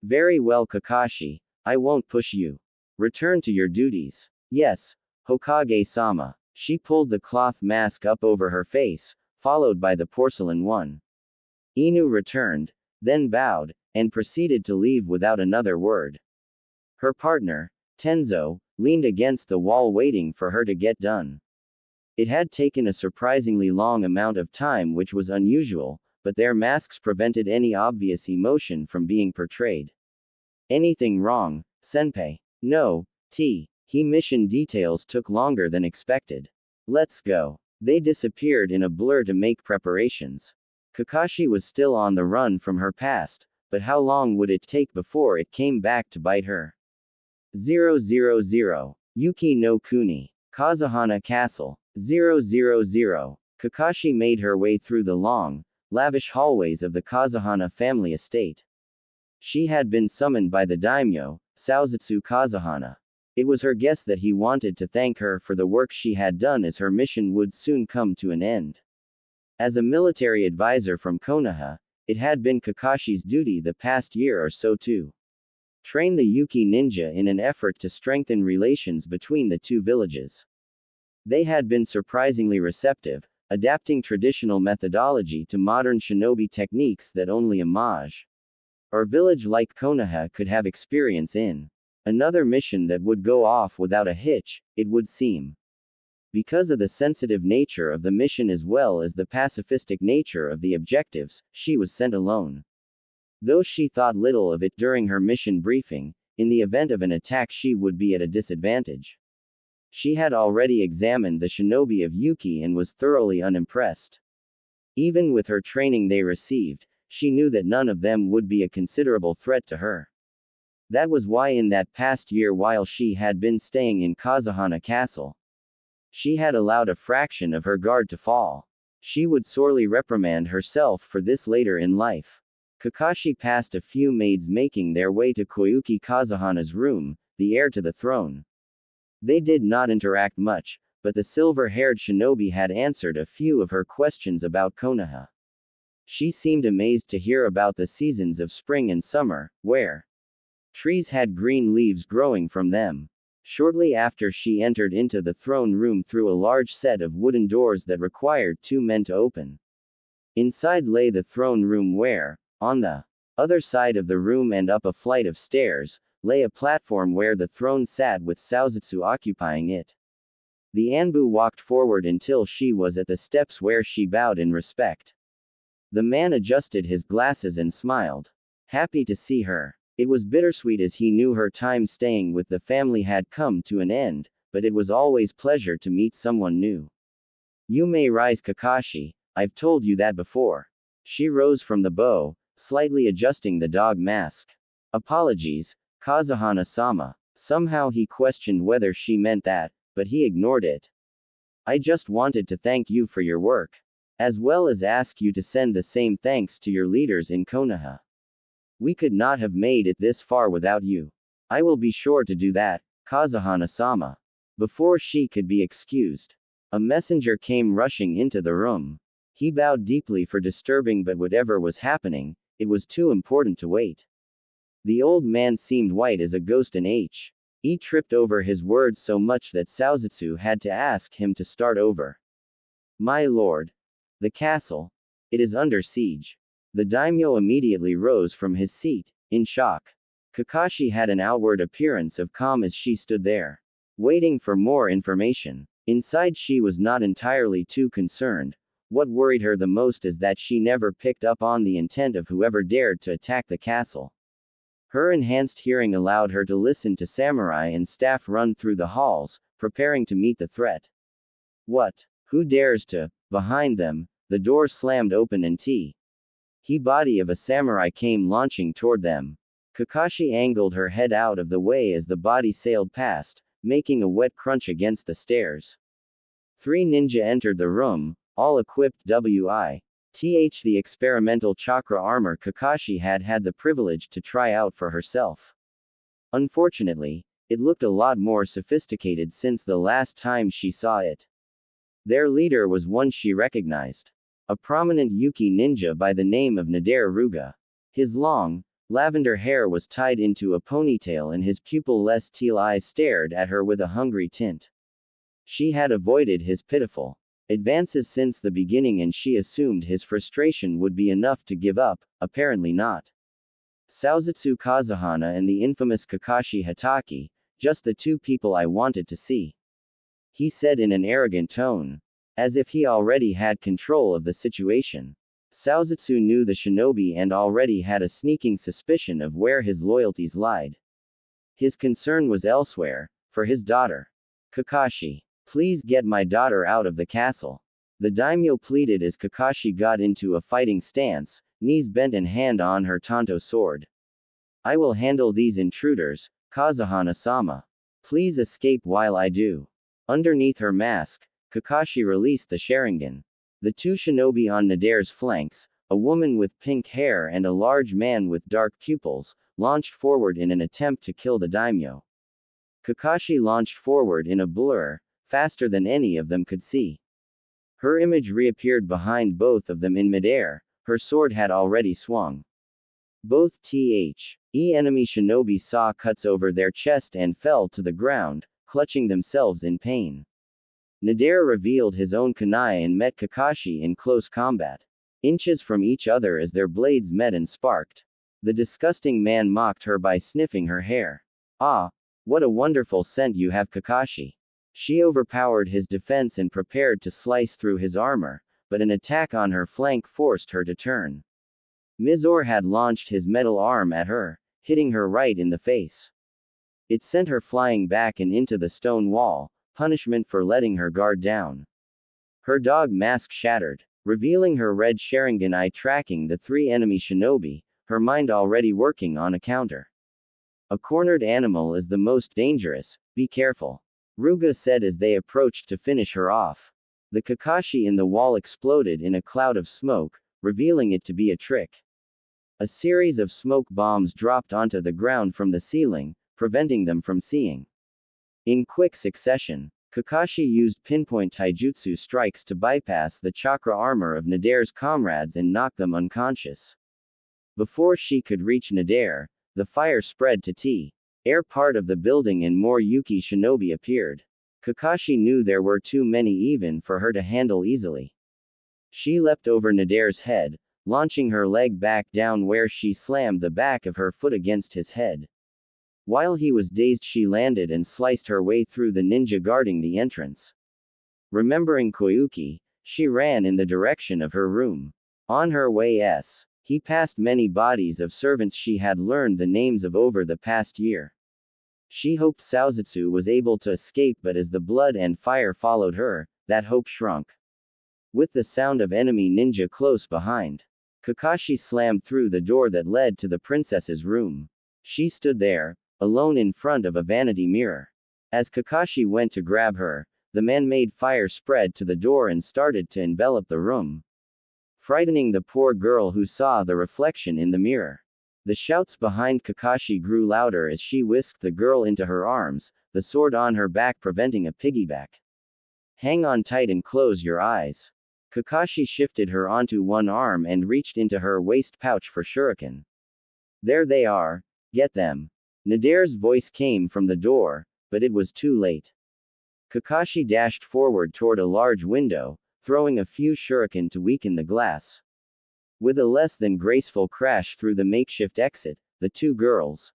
Very well, Kakashi, I won't push you. Return to your duties. Yes, Hokage-sama. She pulled the cloth mask up over her face, followed by the porcelain one. Inu returned, then bowed, and proceeded to leave without another word. Her partner, Tenzo, leaned against the wall waiting for her to get done. It had taken a surprisingly long amount of time, which was unusual, but their masks prevented any obvious emotion from being portrayed. Anything wrong, Senpai? No, mission details took longer than expected. Let's go. They disappeared in a blur to make preparations. Kakashi was still on the run from her past, but how long would it take before it came back to bite her? 000. Yuki no Kuni. Kazuhana Castle. 000. Kakashi made her way through the long, lavish hallways of the Kazuhana family estate. She had been summoned by the daimyo, Saozutsu Kazuhana. It was her guess that he wanted to thank her for the work she had done, as her mission would soon come to an end. As a military advisor from Konoha, it had been Kakashi's duty the past year or so to train the Yuki ninja in an effort to strengthen relations between the two villages. They had been surprisingly receptive, adapting traditional methodology to modern shinobi techniques that only a mage or village like Konoha could have experience in. Another mission that would go off without a hitch, it would seem. Because of the sensitive nature of the mission as well as the pacifistic nature of the objectives, she was sent alone. Though she thought little of it during her mission briefing, in the event of an attack she would be at a disadvantage. She had already examined the shinobi of Yuki and was thoroughly unimpressed. Even with her training they received, she knew that none of them would be a considerable threat to her. That was why in that past year while she had been staying in Kazuhana Castle, She had allowed a fraction of her guard to fall. She would sorely reprimand herself for this later in life. Kakashi passed a few maids making their way to Koyuki Kazahana's room, the heir to the throne. They did not interact much, but the silver-haired shinobi had answered a few of her questions about Konoha. She seemed amazed to hear about the seasons of spring and summer, where trees had green leaves growing from them. Shortly after, she entered into the throne room through a large set of wooden doors that required 2 men to open. Inside lay the throne room where, on the other side of the room and up a flight of stairs, lay a platform where the throne sat with Saozutsu occupying it. The Anbu walked forward until she was at the steps where she bowed in respect. The man adjusted his glasses and smiled. Happy to see her. It was bittersweet as he knew her time staying with the family had come to an end, but it was always pleasure to meet someone new. You may rise, Kakashi, I've told you that before. She rose from the bow, slightly adjusting the dog mask. Apologies, Kazahana-sama. Somehow he questioned whether she meant that, but he ignored it. I just wanted to thank you for your work. As well as ask you to send the same thanks to your leaders in Konoha. We could not have made it this far without you. I will be sure to do that, Kazahana-sama. Before she could be excused, a messenger came rushing into the room. He bowed deeply for disturbing, but whatever was happening, it was too important to wait. The old man seemed white as a ghost and he tripped over his words so much that Saozutsu had to ask him to start over. My lord. The castle. It is under siege. The daimyo immediately rose from his seat, in shock. Kakashi had an outward appearance of calm as she stood there, waiting for more information. Inside she was not entirely too concerned. What worried her the most is that she never picked up on the intent of whoever dared to attack the castle. Her enhanced hearing allowed her to listen to samurai and staff run through the halls, preparing to meet the threat. What? Who dares to? Behind them, the door slammed open and the body of a samurai came launching toward them. Kakashi angled her head out of the way as the body sailed past, making a wet crunch against the stairs. 3 ninja entered the room, all equipped with the experimental chakra armor Kakashi had the privilege to try out for herself. Unfortunately, it looked a lot more sophisticated since the last time she saw it. Their leader was one she recognized. A prominent Yuki ninja by the name of Nadare Ruga. His long, lavender hair was tied into a ponytail and his pupil-less teal eyes stared at her with a hungry tint. She had avoided his pitiful advances since the beginning and she assumed his frustration would be enough to give up, apparently not. Saozutsu Kazahana and the infamous Kakashi Hatake, just the 2 people I wanted to see. He said in an arrogant tone. As if he already had control of the situation. Saozutsu knew the shinobi and already had a sneaking suspicion of where his loyalties lied. His concern was elsewhere, for his daughter. Kakashi. Please get my daughter out of the castle. The daimyo pleaded as Kakashi got into a fighting stance, knees bent and hand on her tanto sword. I will handle these intruders, Kazahana-sama. Please escape while I do. Underneath her mask, Kakashi released the Sharingan. The 2 shinobi on Nadare's flanks, a woman with pink hair and a large man with dark pupils, launched forward in an attempt to kill the daimyo. Kakashi launched forward in a blur, faster than any of them could see. Her image reappeared behind both of them in midair, her sword had already swung. Both enemy shinobi saw cuts over their chest and fell to the ground, clutching themselves in pain. Nadare revealed his own kunai and met Kakashi in close combat. Inches from each other as their blades met and sparked. The disgusting man mocked her by sniffing her hair. Ah, what a wonderful scent you have, Kakashi. She overpowered his defense and prepared to slice through his armor, but an attack on her flank forced her to turn. Mizore had launched his metal arm at her, hitting her right in the face. It sent her flying back and into the stone wall, punishment for letting her guard down. Her dog mask shattered, revealing her red Sharingan eye tracking the 3 enemy shinobi, her mind already working on a counter. A cornered animal is the most dangerous, be careful. Ruga said as they approached to finish her off. The Kakashi in the wall exploded in a cloud of smoke, revealing it to be a trick. A series of smoke bombs dropped onto the ground from the ceiling, preventing them from seeing. In quick succession, Kakashi used pinpoint taijutsu strikes to bypass the chakra armor of Nadare's comrades and knock them unconscious. Before she could reach Nadare, the fire spread to T-air part of the building and more Yuki shinobi appeared. Kakashi knew there were too many even for her to handle easily. She leapt over Nadare's head, launching her leg back down where she slammed the back of her foot against his head. While he was dazed, she landed and sliced her way through the ninja guarding the entrance. Remembering Koyuki, she ran in the direction of her room. On her way, he passed many bodies of servants she had learned the names of over the past year. She hoped Saozutsu was able to escape, but as the blood and fire followed her, that hope shrunk. With the sound of enemy ninja close behind, Kakashi slammed through the door that led to the princess's room. She stood there, alone in front of a vanity mirror. As Kakashi went to grab her, the man-made fire spread to the door and started to envelop the room, frightening the poor girl who saw the reflection in the mirror. The shouts behind Kakashi grew louder as she whisked the girl into her arms, the sword on her back preventing a piggyback. Hang on tight and close your eyes. Kakashi shifted her onto one arm and reached into her waist pouch for shuriken. There they are, get them. Nadare's voice came from the door, but it was too late. Kakashi dashed forward toward a large window, throwing a few shuriken to weaken the glass. With a less than graceful crash through the makeshift exit, the two girls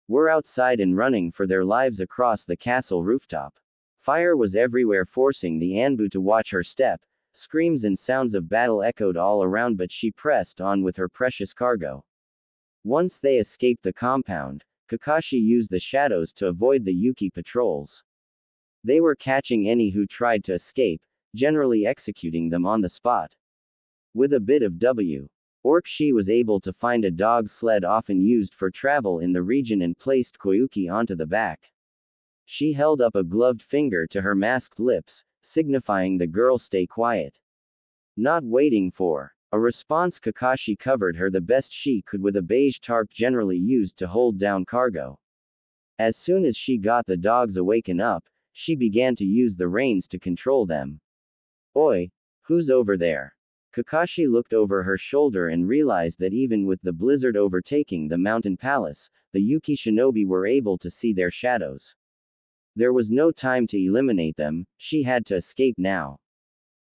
were outside and running for their lives across the castle rooftop. Fire was everywhere, forcing the Anbu to watch her step. Screams and sounds of battle echoed all around, but she pressed on with her precious cargo. Once they escaped the compound, Kakashi used the shadows to avoid the Yuki patrols. They were catching any who tried to escape, generally executing them on the spot. With a bit of work, she was able to find a dog sled often used for travel in the region and placed Koyuki onto the back. She held up a gloved finger to her masked lips, signifying the girl stay quiet. Not waiting for a response, Kakashi covered her the best she could with a beige tarp generally used to hold down cargo. As soon as she got the dogs awaken up, she began to use the reins to control them. Oi! Who's over there? Kakashi looked over her shoulder and realized that even with the blizzard overtaking the mountain palace, the Yuki shinobi were able to see their shadows. There was no time to eliminate them, she had to escape now.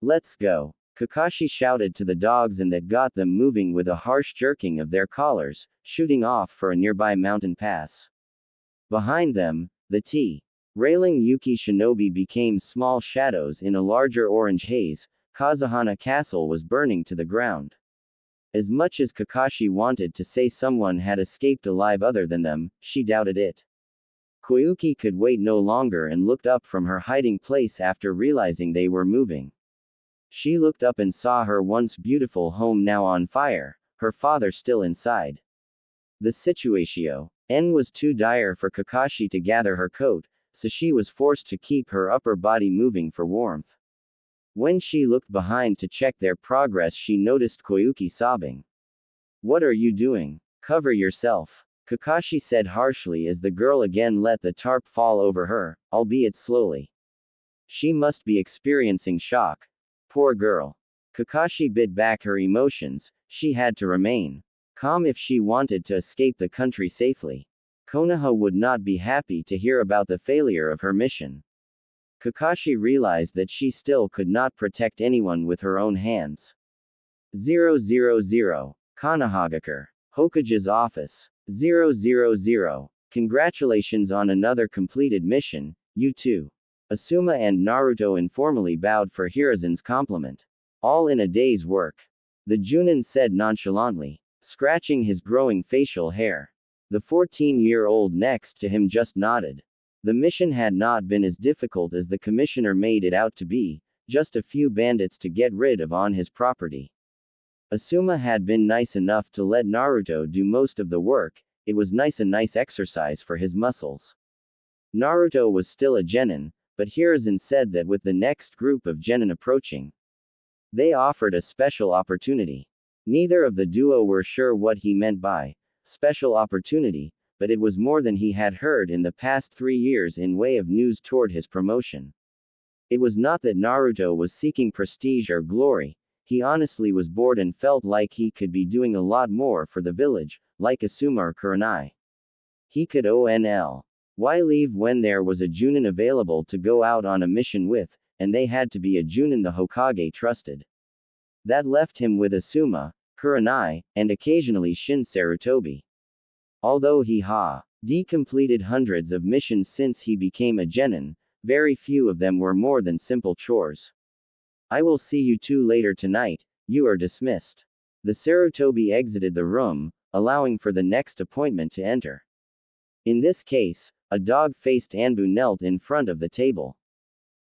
Let's go. Kakashi shouted to the dogs, and that got them moving with a harsh jerking of their collars, shooting off for a nearby mountain pass. Behind them, the railing Yuki shinobi became small shadows in a larger orange haze. Kazuhana Castle was burning to the ground. As much as Kakashi wanted to say someone had escaped alive other than them, she doubted it. Koyuki could wait no longer and looked up from her hiding place after realizing they were moving. She looked up and saw her once beautiful home now on fire, her father still inside. The situation was too dire for Kakashi to gather her coat, so she was forced to keep her upper body moving for warmth. When she looked behind to check their progress, she noticed Koyuki sobbing. What are you doing? Cover yourself, Kakashi said harshly as the girl again let the tarp fall over her, albeit slowly. She must be experiencing shock. Poor girl. Kakashi bit back her emotions. She had to remain calm if she wanted to escape the country safely. Konoha would not be happy to hear about the failure of her mission. Kakashi realized that she still could not protect anyone with her own hands. 000. Konohagakure. Hokage's office. 000. Congratulations on another completed mission, you two. Asuma and Naruto informally bowed for Hiruzen's compliment. All in a day's work. The Junin said nonchalantly, scratching his growing facial hair. The 14-year-old next to him just nodded. The mission had not been as difficult as the commissioner made it out to be, just a few bandits to get rid of on his property. Asuma had been nice enough to let Naruto do most of the work. It was a nice exercise for his muscles. Naruto was still a genin, but Hiruzen said that with the next group of genin approaching, they offered a special opportunity. Neither of the duo were sure what he meant by special opportunity, but it was more than he had heard in the past 3 years in way of news toward his promotion. It was not that Naruto was seeking prestige or glory, he honestly was bored and felt like he could be doing a lot more for the village, like Asuma or Kurenai. He could onl. Why leave when there was a Junin available to go out on a mission with, and they had to be a Junin the Hokage trusted. That left him with Asuma, Kurenai, and occasionally Shin Sarutobi. Although he completed hundreds of missions since he became a genin, very few of them were more than simple chores. I will see you two later tonight, you are dismissed. The Sarutobi exited the room, allowing for the next appointment to enter. In this case, a dog-faced Anbu knelt in front of the table.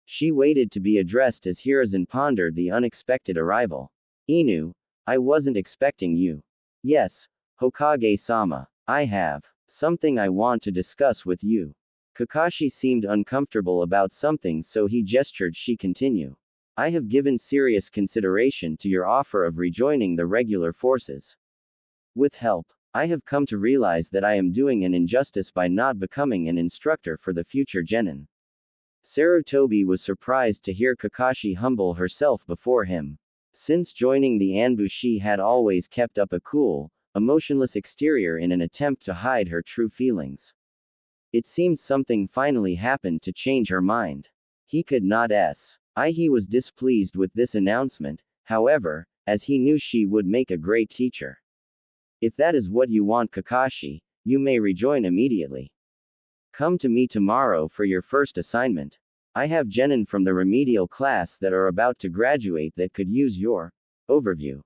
She waited to be addressed as Hiruzen pondered the unexpected arrival. Inu, I wasn't expecting you. Yes, Hokage-sama, I have something I want to discuss with you. Kakashi seemed uncomfortable about something, so he gestured. She continue. I have given serious consideration to your offer of rejoining the regular forces. With help, I have come to realize that I am doing an injustice by not becoming an instructor for the future genin. Sarutobi was surprised to hear Kakashi humble herself before him. Since joining the Anbu, she had always kept up a cool, emotionless exterior in an attempt to hide her true feelings. It seemed something finally happened to change her mind. He could not he was displeased with this announcement, however, as he knew she would make a great teacher. If that is what you want, Kakashi, you may rejoin immediately. Come to me tomorrow for your first assignment. I have genin from the remedial class that are about to graduate that could use your overview.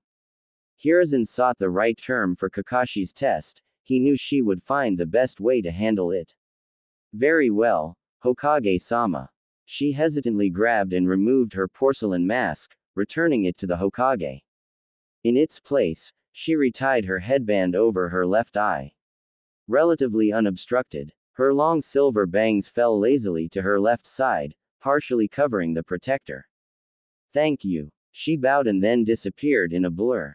Hiruzen sought the right term for Kakashi's test, he knew she would find the best way to handle it. Very well, Hokage-sama. She hesitantly grabbed and removed her porcelain mask, returning it to the Hokage. In its place, she retied her headband over her left eye. Relatively unobstructed, her long silver bangs fell lazily to her left side, partially covering the protector. Thank you. She bowed and then disappeared in a blur.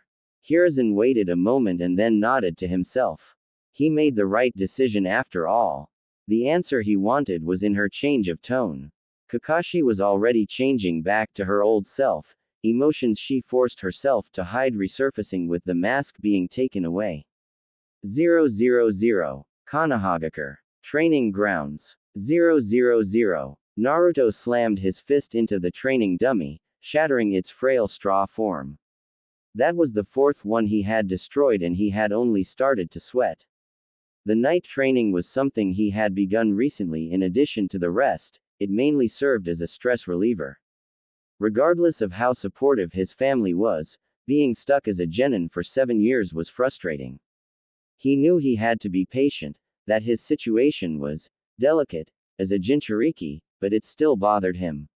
Hiruzen waited a moment and then nodded to himself. He made the right decision after all. The answer he wanted was in her change of tone. Kakashi was already changing back to her old self, emotions she forced herself to hide resurfacing with the mask being taken away. 000. Konohagakure. Training grounds. 000. Naruto slammed his fist into the training dummy, shattering its frail straw form. That was the fourth one he had destroyed and he had only started to sweat. The night training was something he had begun recently. In addition to the rest, it mainly served as a stress reliever. Regardless of how supportive his family was, being stuck as a genin for 7 years was frustrating. He knew he had to be patient, that his situation was delicate, as a Jinchuriki, but it still bothered him.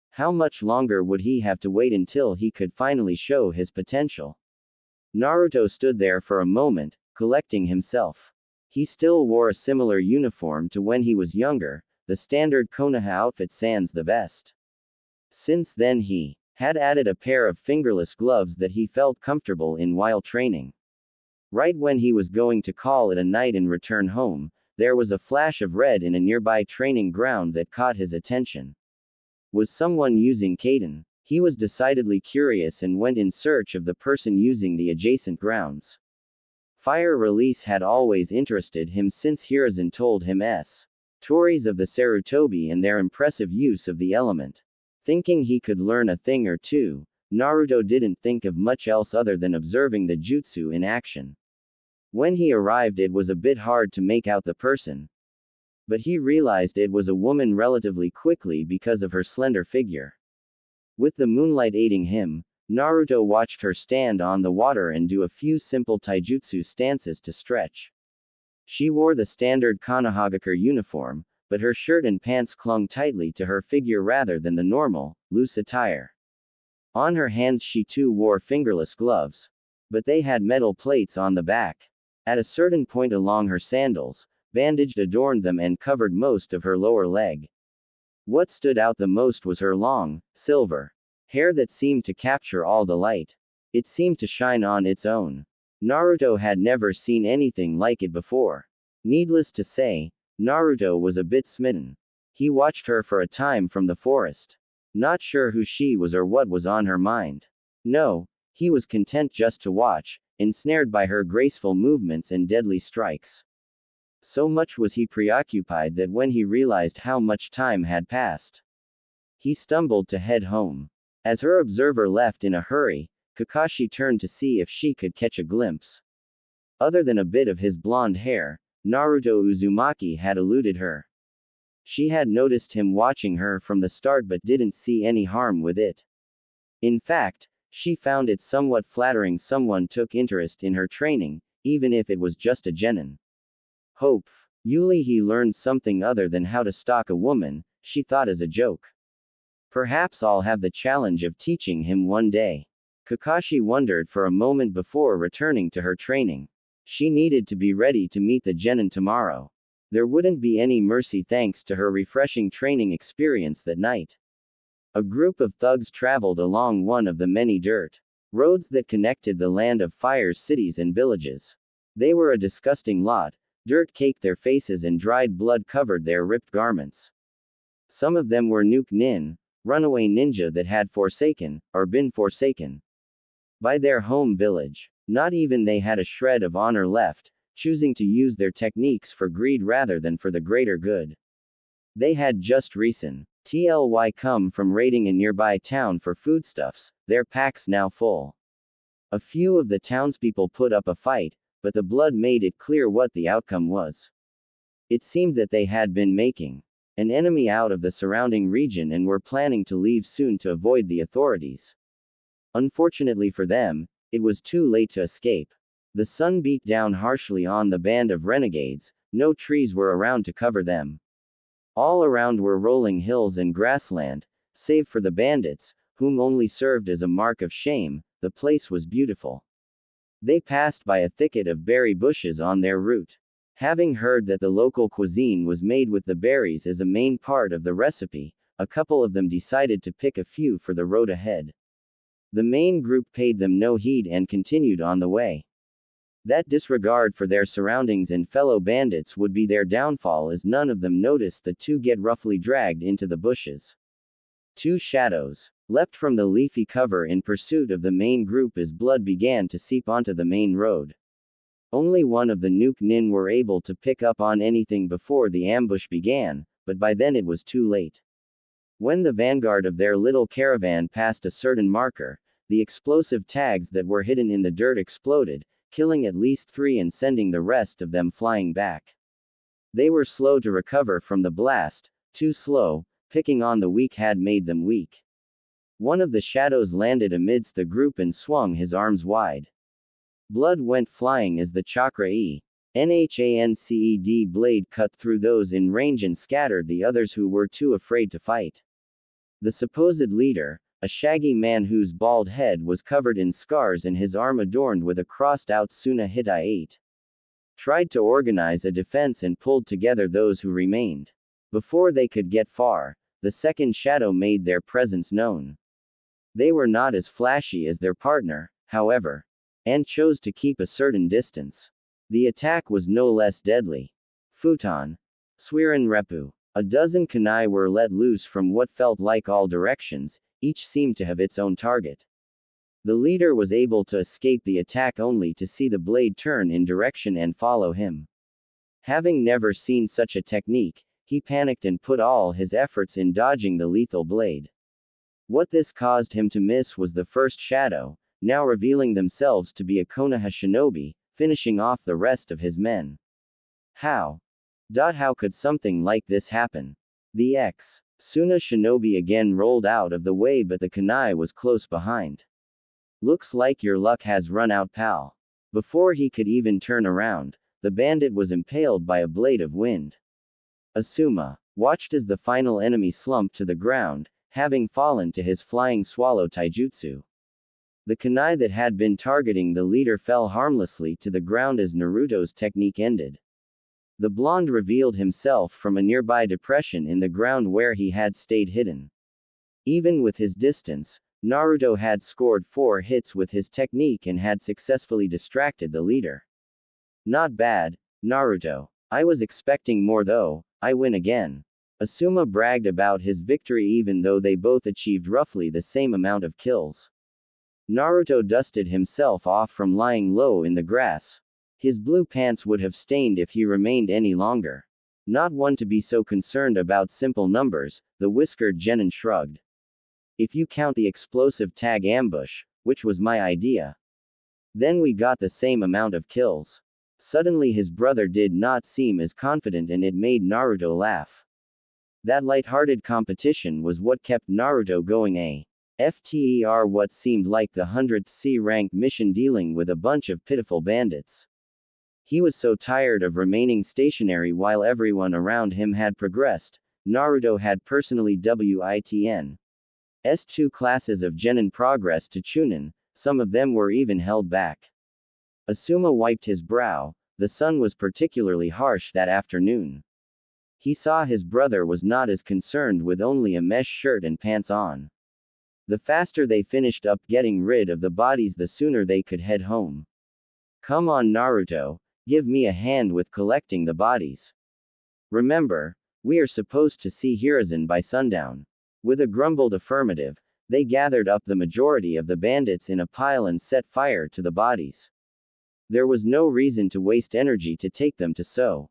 How much longer would he have to wait until he could finally show his potential? Naruto stood there for a moment, collecting himself. He still wore a similar uniform to when he was younger, the standard Konoha outfit sans the vest. Since then he had added a pair of fingerless gloves that he felt comfortable in while training. Right when he was going to call it a night and return home, there was a flash of red in a nearby training ground that caught his attention. Was someone using Kaden? He was decidedly curious and went in search of the person using the adjacent grounds. Fire release had always interested him since Hiruzen told him stories of the Sarutobi and their impressive use of the element. Thinking he could learn a thing or two, Naruto didn't think of much else other than observing the jutsu in action. When he arrived, it was a bit hard to make out the person. But he realized it was a woman relatively quickly because of her slender figure. With the moonlight aiding him, Naruto watched her stand on the water and do a few simple taijutsu stances to stretch. She wore the standard Konohagakure uniform, but her shirt and pants clung tightly to her figure rather than the normal, loose attire. On her hands she too wore fingerless gloves. But they had metal plates on the back. At a certain point along her sandals, bandaged adorned them and covered most of her lower leg. What stood out the most was her long, silver hair that seemed to capture all the light. It seemed to shine on its own. Naruto had never seen anything like it before. Needless to say, Naruto was a bit smitten. He watched her for a time from the forest. Not sure who she was or what was on her mind. No, he was content just to watch, ensnared by her graceful movements and deadly strikes. So much was he preoccupied that when he realized how much time had passed, he stumbled to head home. As her observer left in a hurry, Kakashi turned to see if she could catch a glimpse. Other than a bit of his blonde hair, Naruto Uzumaki had eluded her. She had noticed him watching her from the start but didn't see any harm with it. In fact, she found it somewhat flattering someone took interest in her training, even if it was just a genin. Hope. Yuli he learned something other than how to stalk a woman, she thought as a joke. Perhaps I'll have the challenge of teaching him one day. Kakashi wondered for a moment before returning to her training. She needed to be ready to meet the genin tomorrow. There wouldn't be any mercy thanks to her refreshing training experience that night. A group of thugs traveled along one of the many dirt roads that connected the land of fire's cities and villages. They were a disgusting lot. Dirt caked their faces and dried blood covered their ripped garments. Some of them were nuke nin, runaway ninja that had forsaken, or been forsaken by their home village. Not even they had a shred of honor left, choosing to use their techniques for greed rather than for the greater good. They had just recently come from raiding a nearby town for foodstuffs, their packs now full. A few of the townspeople put up a fight, but the blood made it clear what the outcome was. It seemed that they had been making an enemy out of the surrounding region and were planning to leave soon to avoid the authorities. Unfortunately for them, it was too late to escape. The sun beat down harshly on the band of renegades, no trees were around to cover them. All around were rolling hills and grassland, save for the bandits, whom only served as a mark of shame. The place was beautiful. They passed by a thicket of berry bushes on their route. Having heard that the local cuisine was made with the berries as a main part of the recipe, a couple of them decided to pick a few for the road ahead. The main group paid them no heed and continued on the way. That disregard for their surroundings and fellow bandits would be their downfall, as none of them noticed the two get roughly dragged into the bushes. Two shadows leapt from the leafy cover in pursuit of the main group as blood began to seep onto the main road. Only one of the nuke nin were able to pick up on anything before the ambush began, but by then it was too late. When the vanguard of their little caravan passed a certain marker, the explosive tags that were hidden in the dirt exploded, killing at least 3 and sending the rest of them flying back. They were slow to recover from the blast, too slow. Picking on the weak had made them weak. One of the shadows landed amidst the group and swung his arms wide. Blood went flying as the chakra enhanced blade cut through those in range and scattered the others who were too afraid to fight. The supposed leader, a shaggy man whose bald head was covered in scars and his arm adorned with a crossed-out Suna Hitai, tried to organize a defense and pulled together those who remained. Before they could get far, the second shadow made their presence known. They were not as flashy as their partner, however, and chose to keep a certain distance. The attack was no less deadly. Futon. Swiren Repu. A dozen kunai were let loose from what felt like all directions, each seemed to have its own target. The leader was able to escape the attack only to see the blade turn in direction and follow him. Having never seen such a technique, he panicked and put all his efforts in dodging the lethal blade. What this caused him to miss was the first shadow, now revealing themselves to be a Konoha shinobi, finishing off the rest of his men. How could something like this happen? The Suna shinobi again rolled out of the way, but the kunai was close behind. Looks like your luck has run out, pal. Before he could even turn around, the bandit was impaled by a blade of wind. Asuma watched as the final enemy slumped to the ground, having fallen to his flying swallow taijutsu. The kunai that had been targeting the leader fell harmlessly to the ground as Naruto's technique ended. The blonde revealed himself from a nearby depression in the ground where he had stayed hidden. Even with his distance, Naruto had scored 4 hits with his technique and had successfully distracted the leader. Not bad, Naruto. I was expecting more though. I win again. Asuma bragged about his victory even though they both achieved roughly the same amount of kills. Naruto dusted himself off from lying low in the grass. His blue pants would have stained if he remained any longer. Not one to be so concerned about simple numbers, the whiskered genin shrugged. If you count the explosive tag ambush, which was my idea. Then we got the same amount of kills. Suddenly his brother did not seem as confident and it made Naruto laugh. That light-hearted competition was what kept Naruto going. After what seemed like the 100th C-rank mission dealing with a bunch of pitiful bandits. He was so tired of remaining stationary while everyone around him had progressed. Naruto had personally written S2 classes of genin progress to Chunin, some of them were even held back. Asuma wiped his brow. The sun was particularly harsh that afternoon. He saw his brother was not as concerned with only a mesh shirt and pants on. The faster they finished up getting rid of the bodies, the sooner they could head home. Come on, Naruto, give me a hand with collecting the bodies. Remember, we are supposed to see Hiruzen by sundown. With a grumbled affirmative, they gathered up the majority of the bandits in a pile and set fire to the bodies. There was no reason to waste energy to take them to so.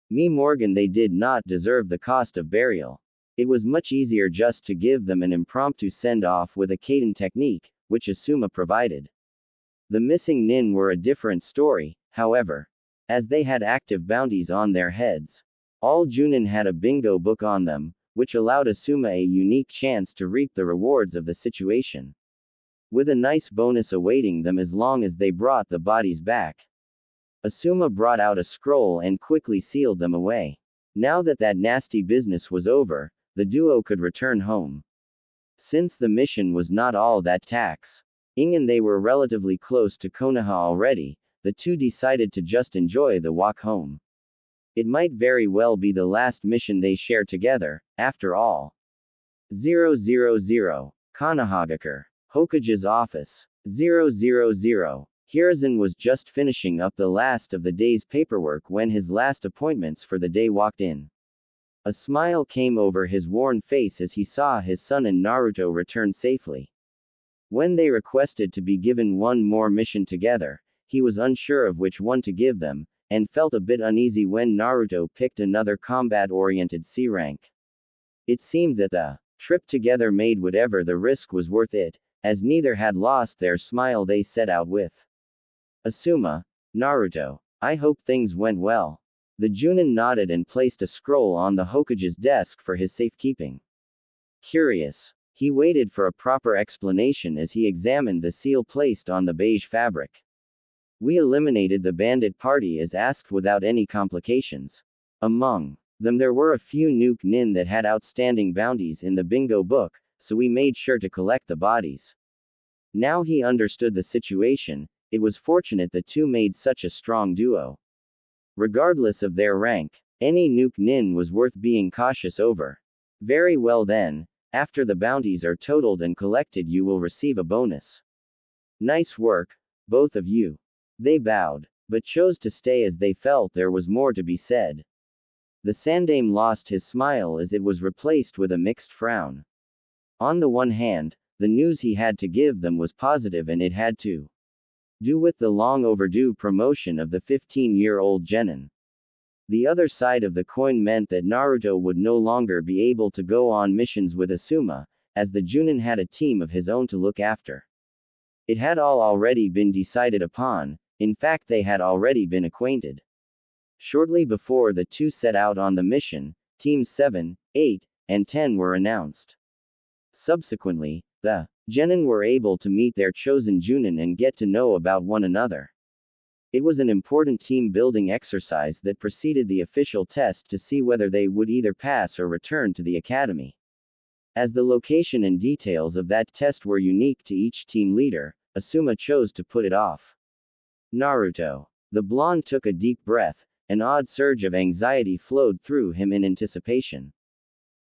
Morgan, they did not deserve the cost of burial. It was much easier just to give them an impromptu send-off with a Kaden technique, which Asuma provided. The missing nin were a different story, however, as they had active bounties on their heads. All Junin had a bingo book on them, which allowed Asuma a unique chance to reap the rewards of the situation. With a nice bonus awaiting them as long as they brought the bodies back. Asuma brought out a scroll and quickly sealed them away. Now that that nasty business was over, the duo could return home. Since the mission was not all that taxing and they were relatively close to Konoha already, the two decided to just enjoy the walk home. It might very well be the last mission they share together, after all. 000. Konohagakure. Hokage's office. 000. Hiruzen was just finishing up the last of the day's paperwork when his last appointments for the day walked in. A smile came over his worn face as he saw his son and Naruto return safely. When they requested to be given one more mission together, he was unsure of which one to give them, and felt a bit uneasy when Naruto picked another combat-oriented C rank. It seemed that the trip together made whatever the risk was worth it, as neither had lost their smile they set out with. Asuma, Naruto, I hope things went well. The Junin nodded and placed a scroll on the Hokage's desk for his safekeeping. Curious, he waited for a proper explanation as he examined the seal placed on the beige fabric. We eliminated the bandit party as asked without any complications. Among them there were a few nuke nin that had outstanding bounties in the bingo book, so we made sure to collect the bodies. Now he understood the situation. It was fortunate the two made such a strong duo. Regardless of their rank, any nuke nin was worth being cautious over. Very well then, after the bounties are totaled and collected you will receive a bonus. Nice work, both of you. They bowed, but chose to stay as they felt there was more to be said. The Sandaime lost his smile as it was replaced with a mixed frown. On the one hand, the news he had to give them was positive and it had to do with the long overdue promotion of the 15-year-old genin. The other side of the coin meant that Naruto would no longer be able to go on missions with Asuma, as the Junin had a team of his own to look after. It had all already been decided upon. In fact, they had already been acquainted. Shortly before the two set out on the mission, Teams 7, 8, and 10 were announced. Subsequently, the genin were able to meet their chosen Junin and get to know about one another. It was an important team-building exercise that preceded the official test to see whether they would either pass or return to the academy. As the location and details of that test were unique to each team leader, Asuma chose to put it off. Naruto. The blonde took a deep breath, An odd surge of anxiety flowed through him in anticipation.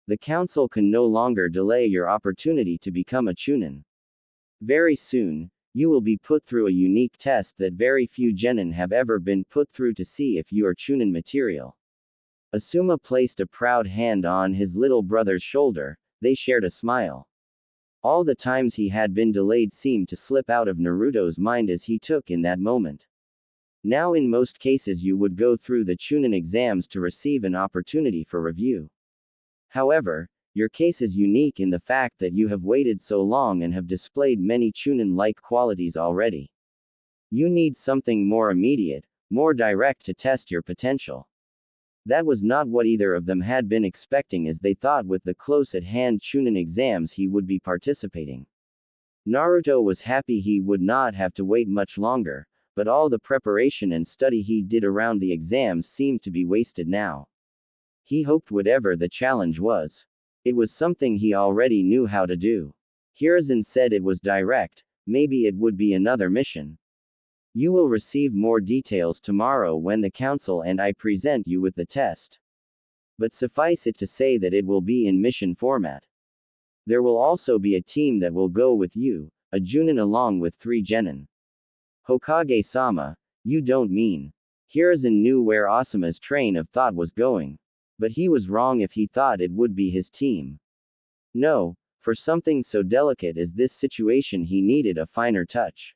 The council can no longer delay your opportunity to become a chunin. Very soon, you will be put through a unique test that very few genin have ever been put through to see if you are chunin material. Asuma placed a proud hand on his little brother's shoulder. They shared a smile. All the times he had been delayed seemed to slip out of Naruto's mind as he took in that moment. Now in most cases you would go through the chunin exams to receive an opportunity for review. However, your case is unique in the fact that you have waited so long and have displayed many chunin-like qualities already. You need something more immediate, more direct to test your potential. That was not what either of them had been expecting, as they thought with the close-at-hand chunin exams he would be participating. Naruto was happy he would not have to wait much longer, but all the preparation and study he did around the exams seemed to be wasted now. He hoped whatever the challenge was, it was something he already knew how to do. Hiruzen said it was direct, maybe it would be another mission. You will receive more details tomorrow when the council and I present you with the test. But suffice it to say that it will be in mission format. There will also be a team that will go with you, a Junin along with 3 genin. Hokage-sama, you don't mean. Hiruzen knew where Asuma's train of thought was going. But he was wrong if he thought it would be his team. No, for something so delicate as this situation he needed a finer touch.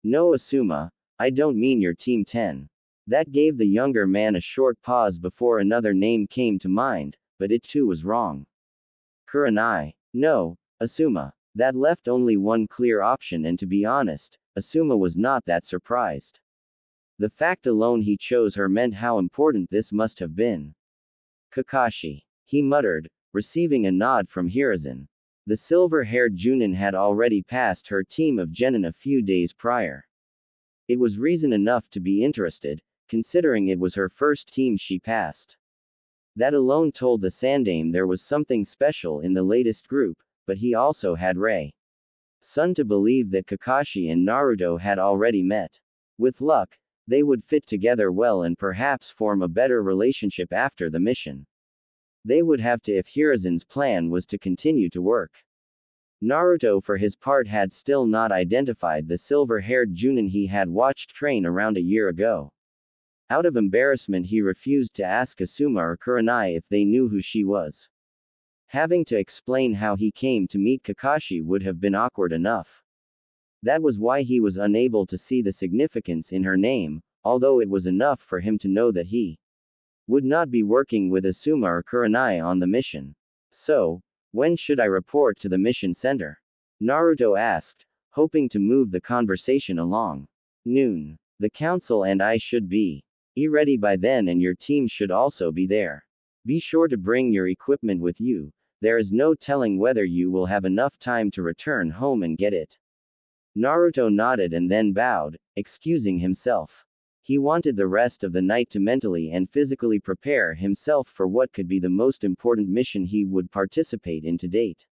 No, Asuma, I don't mean your team 10. That gave the younger man a short pause before another name came to mind, but it too was wrong. Kurenai. No, Asuma. That left only one clear option, and to be honest, Asuma was not that surprised. The fact alone he chose her meant how important this must have been. Kakashi, he muttered, receiving a nod from Hiruzen. The silver-haired Junin had already passed her team of genin a few days prior. It was reason enough to be interested, considering it was her first team she passed. That alone told the Sandaime there was something special in the latest group, but he also had Sun to believe that Kakashi and Naruto had already met. With luck, they would fit together well and perhaps form a better relationship after the mission. They would have to if Hiruzen's plan was to continue to work. Naruto for his part had still not identified the silver-haired Junin he had watched train around a year ago. Out of embarrassment he refused to ask Asuma or Kurenai if they knew who she was. Having to explain how he came to meet Kakashi would have been awkward enough. That was why he was unable to see the significance in her name, although it was enough for him to know that he would not be working with Asuma or Kurenai on the mission. So, when should I report to the mission center? Naruto asked, hoping to move the conversation along. Noon. The council and I should be ready by then, and your team should also be there. Be sure to bring your equipment with you. There is no telling whether you will have enough time to return home and get it. Naruto nodded and then bowed, excusing himself. He wanted the rest of the night to mentally and physically prepare himself for what could be the most important mission he would participate in to date.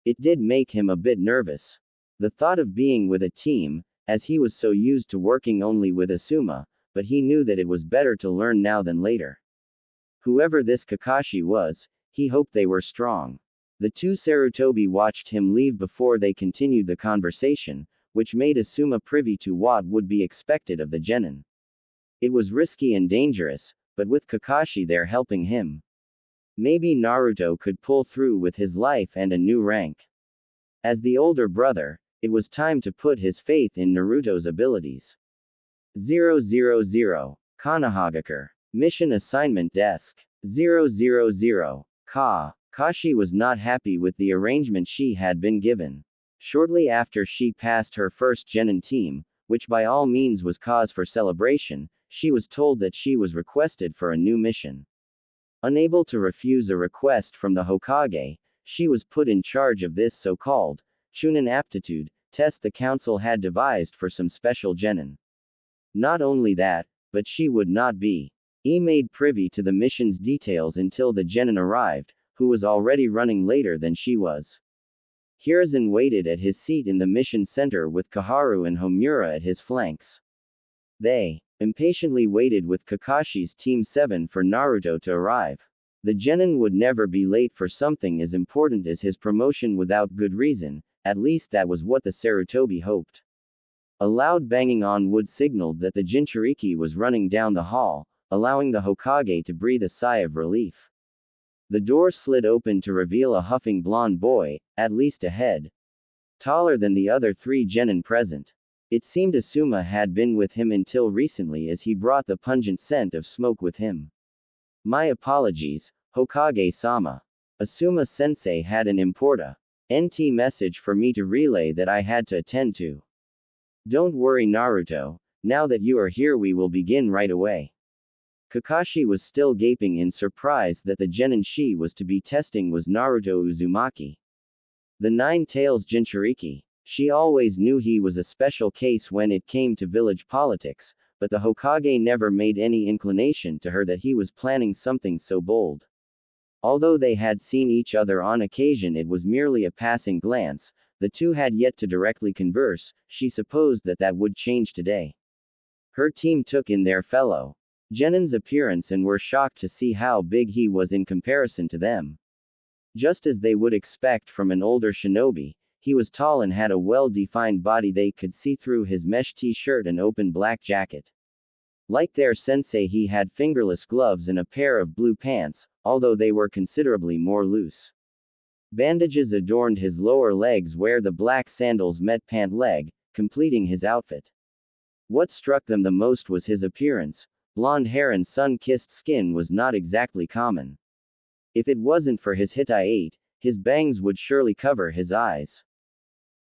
It did make him a bit nervous. The thought of being with a team, as he was so used to working only with Asuma, but he knew that it was better to learn now than later. Whoever this Kakashi was, he hoped they were strong. The 2 Sarutobi watched him leave before they continued the conversation, which made Asuma privy to what would be expected of the genin. It was risky and dangerous, but with Kakashi there helping him, maybe Naruto could pull through with his life and a new rank. As the older brother, it was time to put his faith in Naruto's abilities. 000. Kanahagakure. Mission Assignment Desk. 000. Kashi was not happy with the arrangement she had been given. Shortly after she passed her first genin team, which by all means was cause for celebration, she was told that she was requested for a new mission. Unable to refuse a request from the Hokage, she was put in charge of this so-called Chunin aptitude test the council had devised for some special genin. Not only that, but she would not be made privy to the mission's details until the genin arrived, who was already running later than she was. Hiruzen waited at his seat in the mission center with Kaharu and Homura at his flanks. They impatiently waited with Kakashi's Team 7 for Naruto to arrive. The genin would never be late for something as important as his promotion without good reason, at least that was what the Sarutobi hoped. A loud banging on wood signaled that the Jinchuriki was running down the hall, allowing the Hokage to breathe a sigh of relief. The door slid open to reveal a huffing blonde boy, at least a head taller than the other 3 genin present. It seemed Asuma had been with him until recently, as he brought the pungent scent of smoke with him. My apologies, Hokage-sama. Asuma-sensei had an important message for me to relay that I had to attend to. Don't worry, Naruto, now that you are here we will begin right away. Kakashi was still gaping in surprise that the genin she was to be testing was Naruto Uzumaki. The Nine Tails Jinchuriki. She always knew he was a special case when it came to village politics, but the Hokage never made any inclination to her that he was planning something so bold. Although they had seen each other on occasion, it was merely a passing glance. The two had yet to directly converse. She supposed that that would change today. Her team took in their fellow genin's appearance and were shocked to see how big he was in comparison to them. Just as they would expect from an older shinobi, he was tall and had a well-defined body. They could see through his mesh t-shirt and open black jacket. Like their sensei, he had fingerless gloves and a pair of blue pants, although they were considerably more loose. Bandages adorned his lower legs where the black sandals met pant leg, completing his outfit. What struck them the most was his appearance. Blonde hair and sun-kissed skin was not exactly common. If it wasn't for his Hittite, his bangs would surely cover his eyes.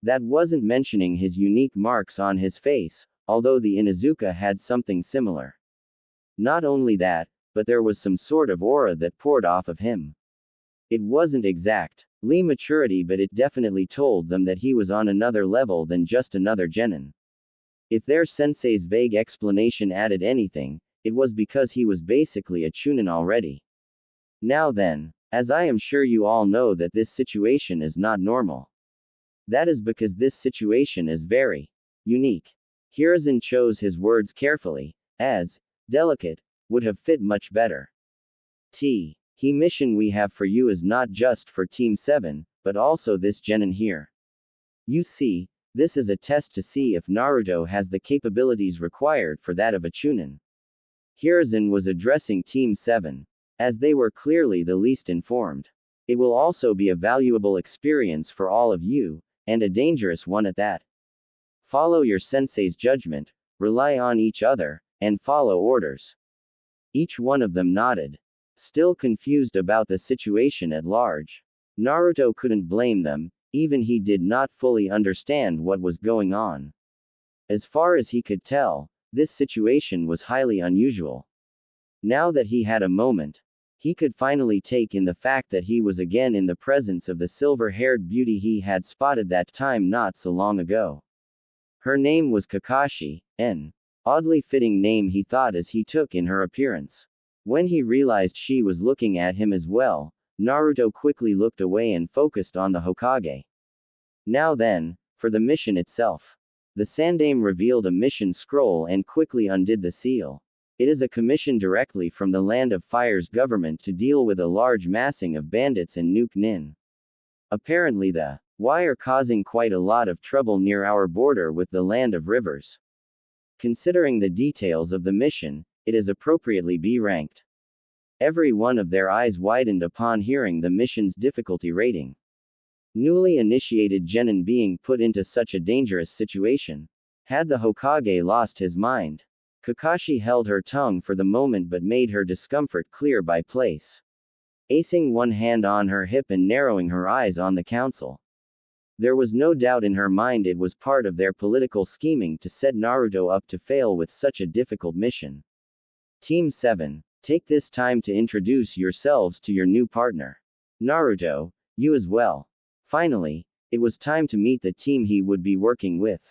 That wasn't mentioning his unique marks on his face, although the Inuzuka had something similar. Not only that, but there was some sort of aura that poured off of him. It wasn't exactly maturity, but it definitely told them that he was on another level than just another genin. If their sensei's vague explanation added anything, it was because he was basically a chunin already. Now then, as I am sure you all know that this situation is not normal. That is because this situation is very unique. Hiruzen chose his words carefully, as delicate would have fit much better. The mission we have for you is not just for Team 7, but also this genin here. You see, this is a test to see if Naruto has the capabilities required for that of a chunin. Hiruzen was addressing Team 7, as they were clearly the least informed. It will also be a valuable experience for all of you, and a dangerous one at that. Follow your sensei's judgment, rely on each other, and follow orders. Each one of them nodded, still confused about the situation at large. Naruto couldn't blame them, even he did not fully understand what was going on. As far as he could tell, this situation was highly unusual. Now that he had a moment, he could finally take in the fact that he was again in the presence of the silver-haired beauty he had spotted that time not so long ago. Her name was Kakashi, an oddly fitting name he thought as he took in her appearance. When he realized she was looking at him as well, Naruto quickly looked away and focused on the Hokage. Now then, for the mission itself. The Sandaime revealed a mission scroll and quickly undid the seal. It is a commission directly from the Land of Fire's government to deal with a large massing of bandits and nuke nin. Apparently the Y are causing quite a lot of trouble near our border with the Land of Rivers. Considering the details of the mission, it is appropriately B ranked. Every one of their eyes widened upon hearing the mission's difficulty rating. Newly initiated genin being put into such a dangerous situation. Had the Hokage lost his mind? Kakashi held her tongue for the moment but made her discomfort clear by place. Acing one hand on her hip and narrowing her eyes on the council. There was no doubt in her mind it was part of their political scheming to set Naruto up to fail with such a difficult mission. Team 7, take this time to introduce yourselves to your new partner. Naruto, you as well. Finally, it was time to meet the team he would be working with.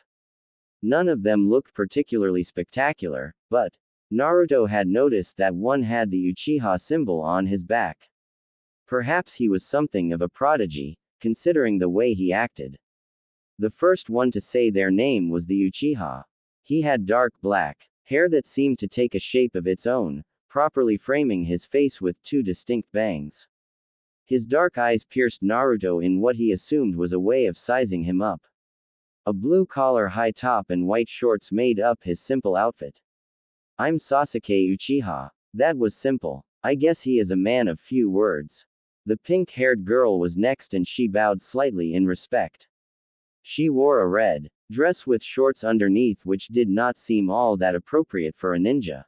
None of them looked particularly spectacular, but Naruto had noticed that one had the Uchiha symbol on his back. Perhaps he was something of a prodigy, considering the way he acted. The first one to say their name was the Uchiha. He had dark black Hair that seemed to take a shape of its own, properly framing his face with two distinct bangs. His dark eyes pierced Naruto in what he assumed was a way of sizing him up. A blue collar high top and white shorts made up his simple outfit. I'm Sasuke Uchiha. That was simple. I guess he is a man of few words. The pink-haired girl was next and she bowed slightly in respect. She wore a red dress with shorts underneath which did not seem all that appropriate for a ninja.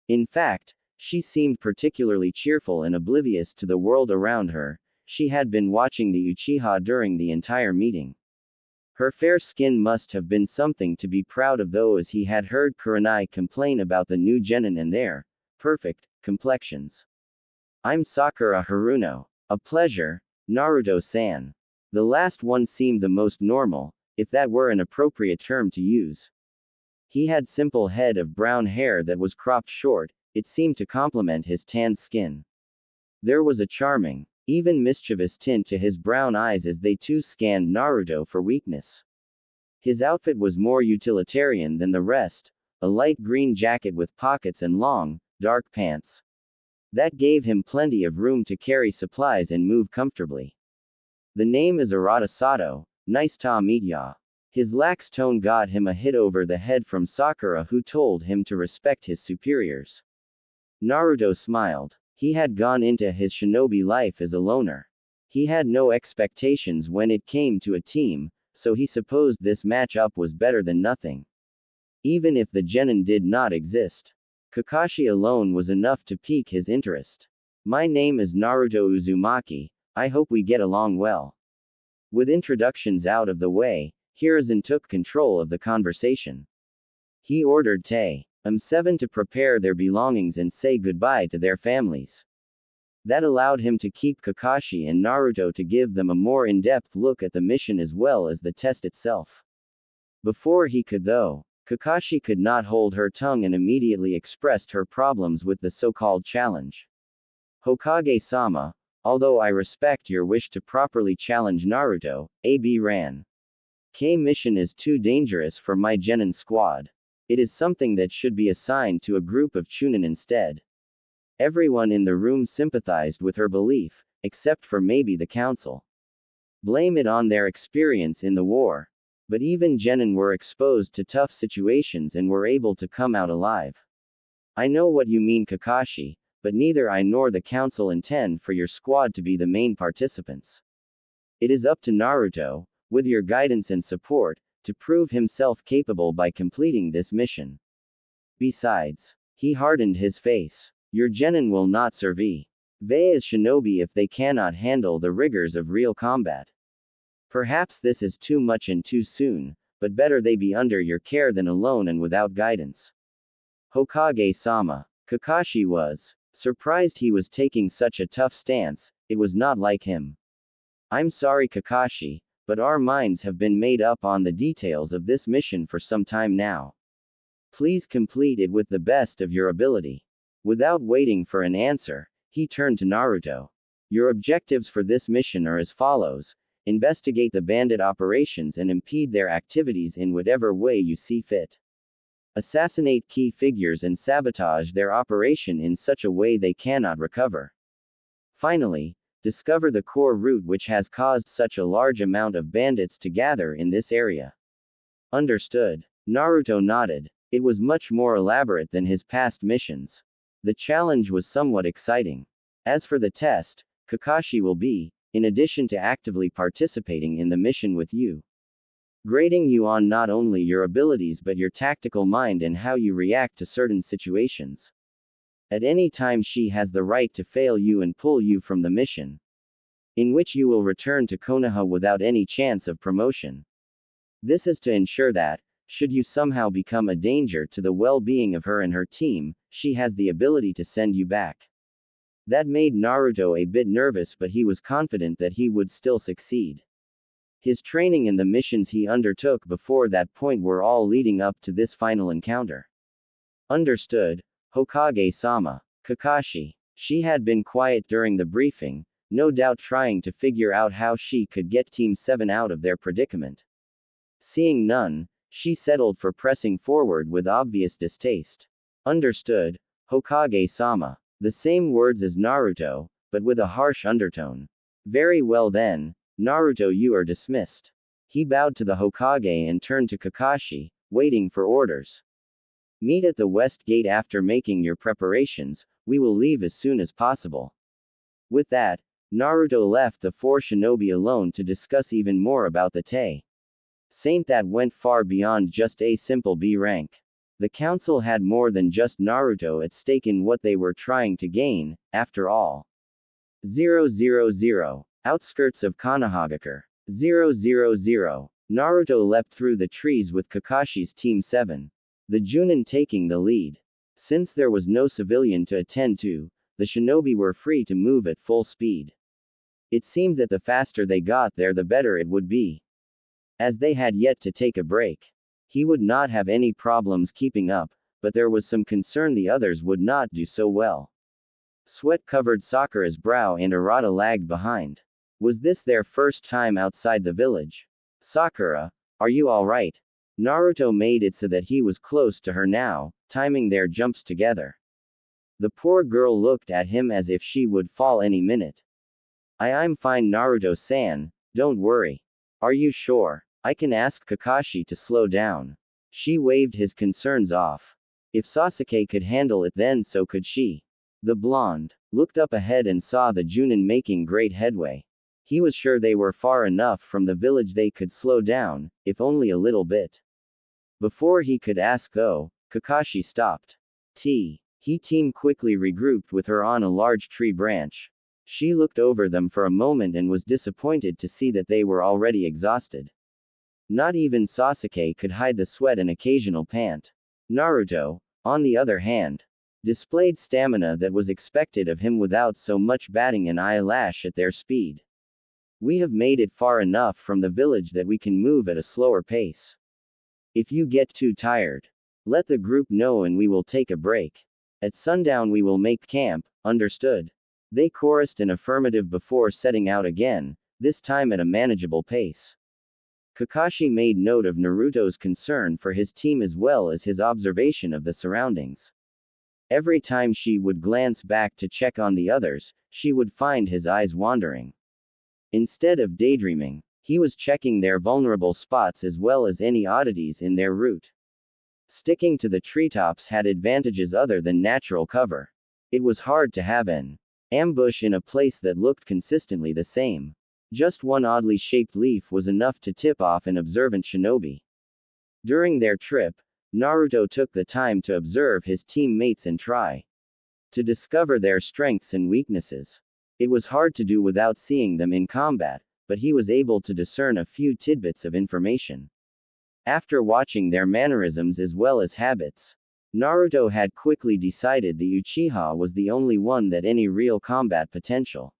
In fact, she seemed particularly cheerful and oblivious to the world around her. She had been watching the Uchiha during the entire meeting. Her fair skin must have been something to be proud of, though, as he had heard Kurenai complain about the new genin and their perfect complexions. I'm Sakura Haruno. A pleasure, Naruto-san. The last one seemed the most normal, if that were an appropriate term to use. He had simple head of brown hair that was cropped short. It seemed to complement his tanned skin. There was a charming, even mischievous tint to his brown eyes as they too scanned Naruto for weakness. His outfit was more utilitarian than the rest, a light green jacket with pockets and long, dark pants. That gave him plenty of room to carry supplies and move comfortably. The name is Arata Sato, nice to meet ya. His lax tone got him a hit over the head from Sakura, who told him to respect his superiors. Naruto smiled. He had gone into his shinobi life as a loner. He had no expectations when it came to a team, so he supposed this match-up was better than nothing. Even if the genin did not exist, Kakashi alone was enough to pique his interest. My name is Naruto Uzumaki, I hope we get along well. With introductions out of the way, Hiruzen took control of the conversation. He ordered Te-7 to prepare their belongings and say goodbye to their families. That allowed him to keep Kakashi and Naruto to give them a more in-depth look at the mission as well as the test itself. Before he could, though, Kakashi could not hold her tongue and immediately expressed her problems with the so-called challenge. Hokage-sama, although I respect your wish to properly challenge Naruto, AB ran. K mission is too dangerous for my genin squad. It is something that should be assigned to a group of chunin instead. Everyone in the room sympathized with her belief, except for maybe the council. Blame it on their experience in the war. But even genin were exposed to tough situations and were able to come out alive. I know what you mean, Kakashi, but neither I nor the council intend for your squad to be the main participants. It is up to Naruto, with your guidance and support, to prove himself capable by completing this mission. Besides, he hardened his face. Your genin will not survive as shinobi if they cannot handle the rigors of real combat. Perhaps this is too much and too soon, but better they be under your care than alone and without guidance. Hokage-sama. Kakashi was surprised he was taking such a tough stance. It was not like him. I'm sorry, Kakashi, but our minds have been made up on the details of this mission for some time now. Please complete it with the best of your ability. Without waiting for an answer, he turned to Naruto. Your objectives for this mission are as follows. Investigate the bandit operations and impede their activities in whatever way you see fit. Assassinate key figures and sabotage their operation in such a way they cannot recover. Finally, discover the core route which has caused such a large amount of bandits to gather in this area. Understood. Naruto nodded. It was much more elaborate than his past missions. The challenge was somewhat exciting. As for the test, Kakashi will be, in addition to actively participating in the mission with you, grading you on not only your abilities but your tactical mind and how you react to certain situations. At any time she has the right to fail you and pull you from the mission, in which you will return to Konoha without any chance of promotion. This is to ensure that, should you somehow become a danger to the well-being of her and her team, she has the ability to send you back. That made Naruto a bit nervous, but he was confident that he would still succeed. His training and the missions he undertook before that point were all leading up to this final encounter. Understood, Hokage-sama. Kakashi. She had been quiet during the briefing, no doubt trying to figure out how she could get Team 7 out of their predicament. Seeing none, She settled for pressing forward with obvious distaste. Understood, Hokage-sama. The same words as Naruto, but with a harsh undertone. Very well then, Naruto, you are dismissed. He bowed to the Hokage and turned to Kakashi, waiting for orders. Meet at the west gate after making your preparations, we will leave as soon as possible. With that, Naruto left the four shinobi alone to discuss even more about the Tei Saint that went far beyond just a simple B rank. The council had more than just Naruto at stake in what they were trying to gain, after all. 000. Outskirts of Konohagakure. 000. Naruto leapt through the trees with Kakashi's Team 7. The Junin taking the lead. Since there was no civilian to attend to, the shinobi were free to move at full speed. It seemed that the faster they got there the better it would be. As they had yet to take a break. He would not have any problems keeping up, but there was some concern the others would not do so well. Sweat covered Sakura's brow and Arata lagged behind. Was this their first time outside the village? Sakura, are you alright? Naruto made it so that he was close to her now, timing their jumps together. The poor girl looked at him as if she would fall any minute. I'm fine, Naruto-san, don't worry. Are you sure? I can ask Kakashi to slow down. She waved his concerns off. If Sasuke could handle it, then so could she. The blonde looked up ahead and saw the Junin making great headway. He was sure they were far enough from the village they could slow down, if only a little bit. Before he could ask though, Kakashi stopped. He team quickly regrouped with her on a large tree branch. She looked over them for a moment and was disappointed to see that they were already exhausted. Not even Sasuke could hide the sweat and occasional pant. Naruto, on the other hand, displayed stamina that was expected of him without so much batting an eyelash at their speed. We have made it far enough from the village that we can move at a slower pace. If you get too tired, let the group know and we will take a break. At sundown we will make camp, understood? They chorused an affirmative before setting out again, this time at a manageable pace. Kakashi made note of Naruto's concern for his team as well as his observation of the surroundings. Every time she would glance back to check on the others, she would find his eyes wandering. Instead of daydreaming, he was checking their vulnerable spots as well as any oddities in their route. Sticking to the treetops had advantages other than natural cover. It was hard to have an ambush in a place that looked consistently the same. Just one oddly shaped leaf was enough to tip off an observant shinobi. During their trip, Naruto took the time to observe his teammates and try to discover their strengths and weaknesses. It was hard to do without seeing them in combat, but he was able to discern a few tidbits of information. After watching their mannerisms as well as habits, Naruto had quickly decided the Uchiha was the only one that any real combat potential.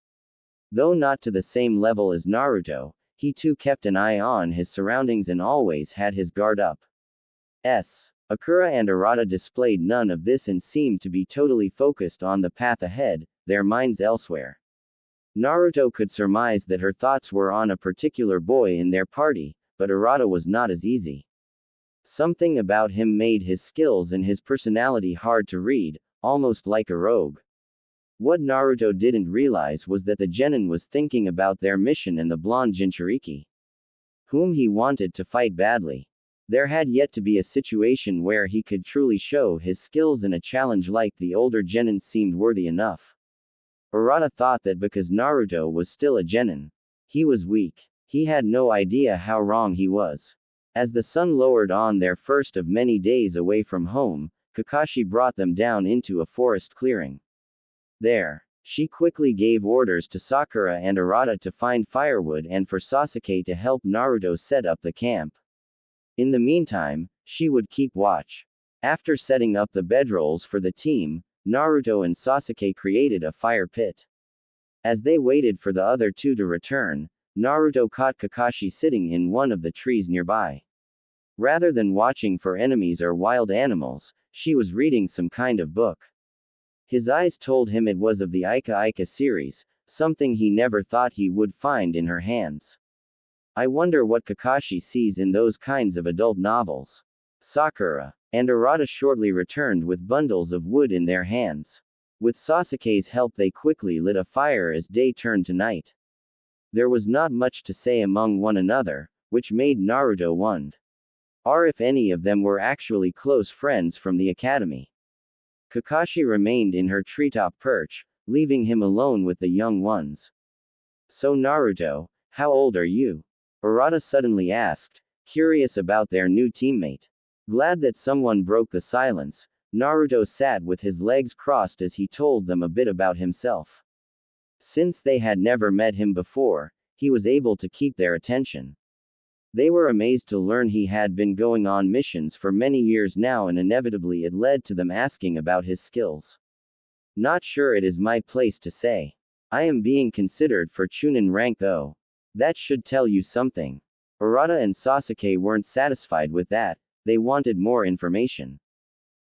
Though not to the same level as Naruto, he too kept an eye on his surroundings and always had his guard up. Akira and Arata displayed none of this and seemed to be totally focused on the path ahead, their minds elsewhere. Naruto could surmise that her thoughts were on a particular boy in their party, but Arata was not as easy. Something about him made his skills and his personality hard to read, almost like a rogue. What Naruto didn't realize was that the genin was thinking about their mission and the blonde Jinchuriki, whom he wanted to fight badly. There had yet to be a situation where he could truly show his skills, and a challenge like the older genin seemed worthy enough. Arata thought that because Naruto was still a genin, he was weak. He had no idea how wrong he was. As the sun lowered on their first of many days away from home, Kakashi brought them down into a forest clearing. There, she quickly gave orders to Sakura and Arata to find firewood and for Sasuke to help Naruto set up the camp. In the meantime, she would keep watch. After setting up the bedrolls for the team, Naruto and Sasuke created a fire pit. As they waited for the other two to return, Naruto caught Kakashi sitting in one of the trees nearby. Rather than watching for enemies or wild animals, she was reading some kind of book. His eyes told him it was of the Ika Ika series, something he never thought he would find in her hands. I wonder what Kakashi sees in those kinds of adult novels. Sakura and Arata shortly returned with bundles of wood in their hands. With Sasuke's help, they quickly lit a fire as day turned to night. There was not much to say among one another, which made Naruto wonder if any of them were actually close friends from the academy. Kakashi remained in her treetop perch, leaving him alone with the young ones. So Naruto, how old are you? Arata suddenly asked, curious about their new teammate. Glad that someone broke the silence, Naruto sat with his legs crossed as he told them a bit about himself. Since they had never met him before, he was able to keep their attention. They were amazed to learn he had been going on missions for many years now, and inevitably it led to them asking about his skills. Not sure it is my place to say. I am being considered for Chunin rank though. That should tell you something. Arata and Sasuke weren't satisfied with that, they wanted more information.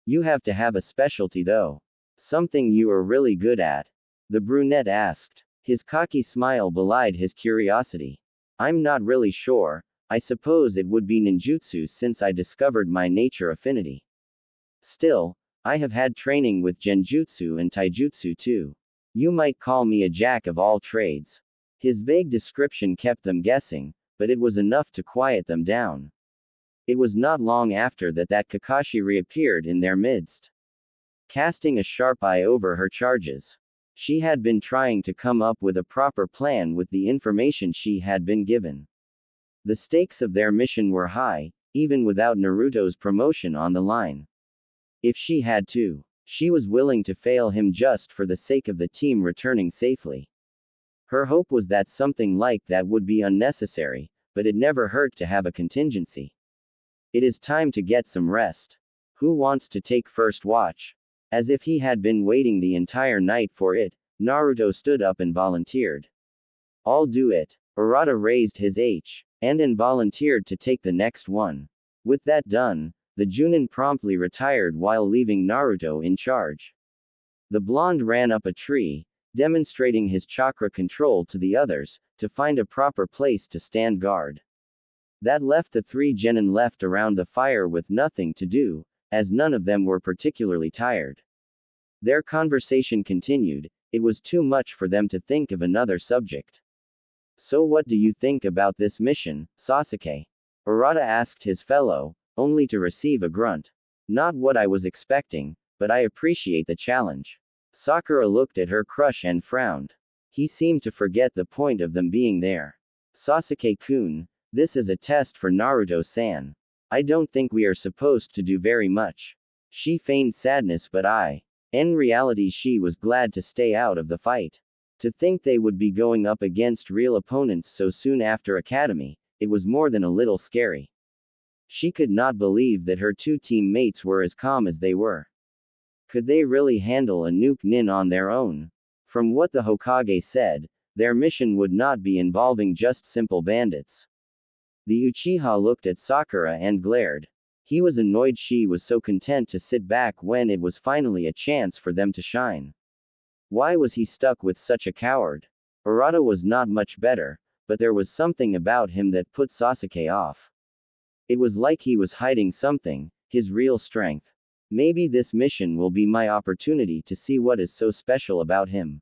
You have to have a specialty though. Something you are really good at? The brunette asked. His cocky smile belied his curiosity. I'm not really sure. I suppose it would be ninjutsu since I discovered my nature affinity. Still, I have had training with genjutsu and taijutsu too. You might call me a jack of all trades. His vague description kept them guessing, but it was enough to quiet them down. It was not long after that Kakashi reappeared in their midst, casting a sharp eye over her charges. She had been trying to come up with a proper plan with the information she had been given. The stakes of their mission were high, even without Naruto's promotion on the line. If she had to, she was willing to fail him just for the sake of the team returning safely. Her hope was that something like that would be unnecessary, but it never hurt to have a contingency. It is time to get some rest. Who wants to take first watch? As if he had been waiting the entire night for it, Naruto stood up and volunteered. I'll do it. Arata raised his and volunteered to take the next one. With that done, the Junin promptly retired while leaving Naruto in charge. The blonde ran up a tree, demonstrating his chakra control to the others, to find a proper place to stand guard. That left the three genin left around the fire with nothing to do, as none of them were particularly tired. Their conversation continued. It was too much for them to think of another subject. So what do you think about this mission, Sasuke? Arata asked his fellow, only to receive a grunt. Not what I was expecting, but I appreciate the challenge. Sakura looked at her crush and frowned. He seemed to forget the point of them being there. Sasuke-kun, this is a test for Naruto-san. I don't think we are supposed to do very much. She feigned sadness, but in reality she was glad to stay out of the fight. To think they would be going up against real opponents so soon after academy, it was more than a little scary. She could not believe that her two teammates were as calm as they were. Could they really handle a nuke nin on their own? From what the Hokage said, their mission would not be involving just simple bandits. The Uchiha looked at Sakura and glared. He was annoyed she was so content to sit back when it was finally a chance for them to shine. Why was he stuck with such a coward? Arata was not much better, but there was something about him that put Sasuke off. It was like he was hiding something, his real strength. Maybe this mission will be my opportunity to see what is so special about him.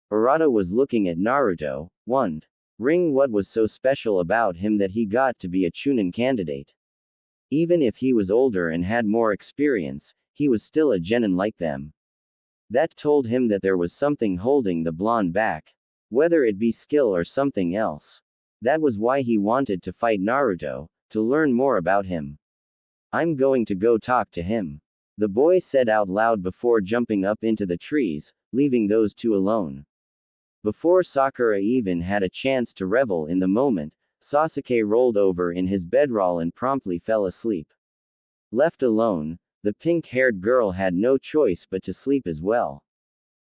Arata was looking at Naruto, wondering what was so special about him that he got to be a Chunin candidate. Even if he was older and had more experience, he was still a genin like them. That told him that there was something holding the blonde back. Whether it be skill or something else. That was why he wanted to fight Naruto, to learn more about him. I'm going to go talk to him. The boy said out loud before jumping up into the trees, leaving those two alone. Before Sakura even had a chance to revel in the moment, Sasuke rolled over in his bedroll and promptly fell asleep. Left alone, the pink-haired girl had no choice but to sleep as well.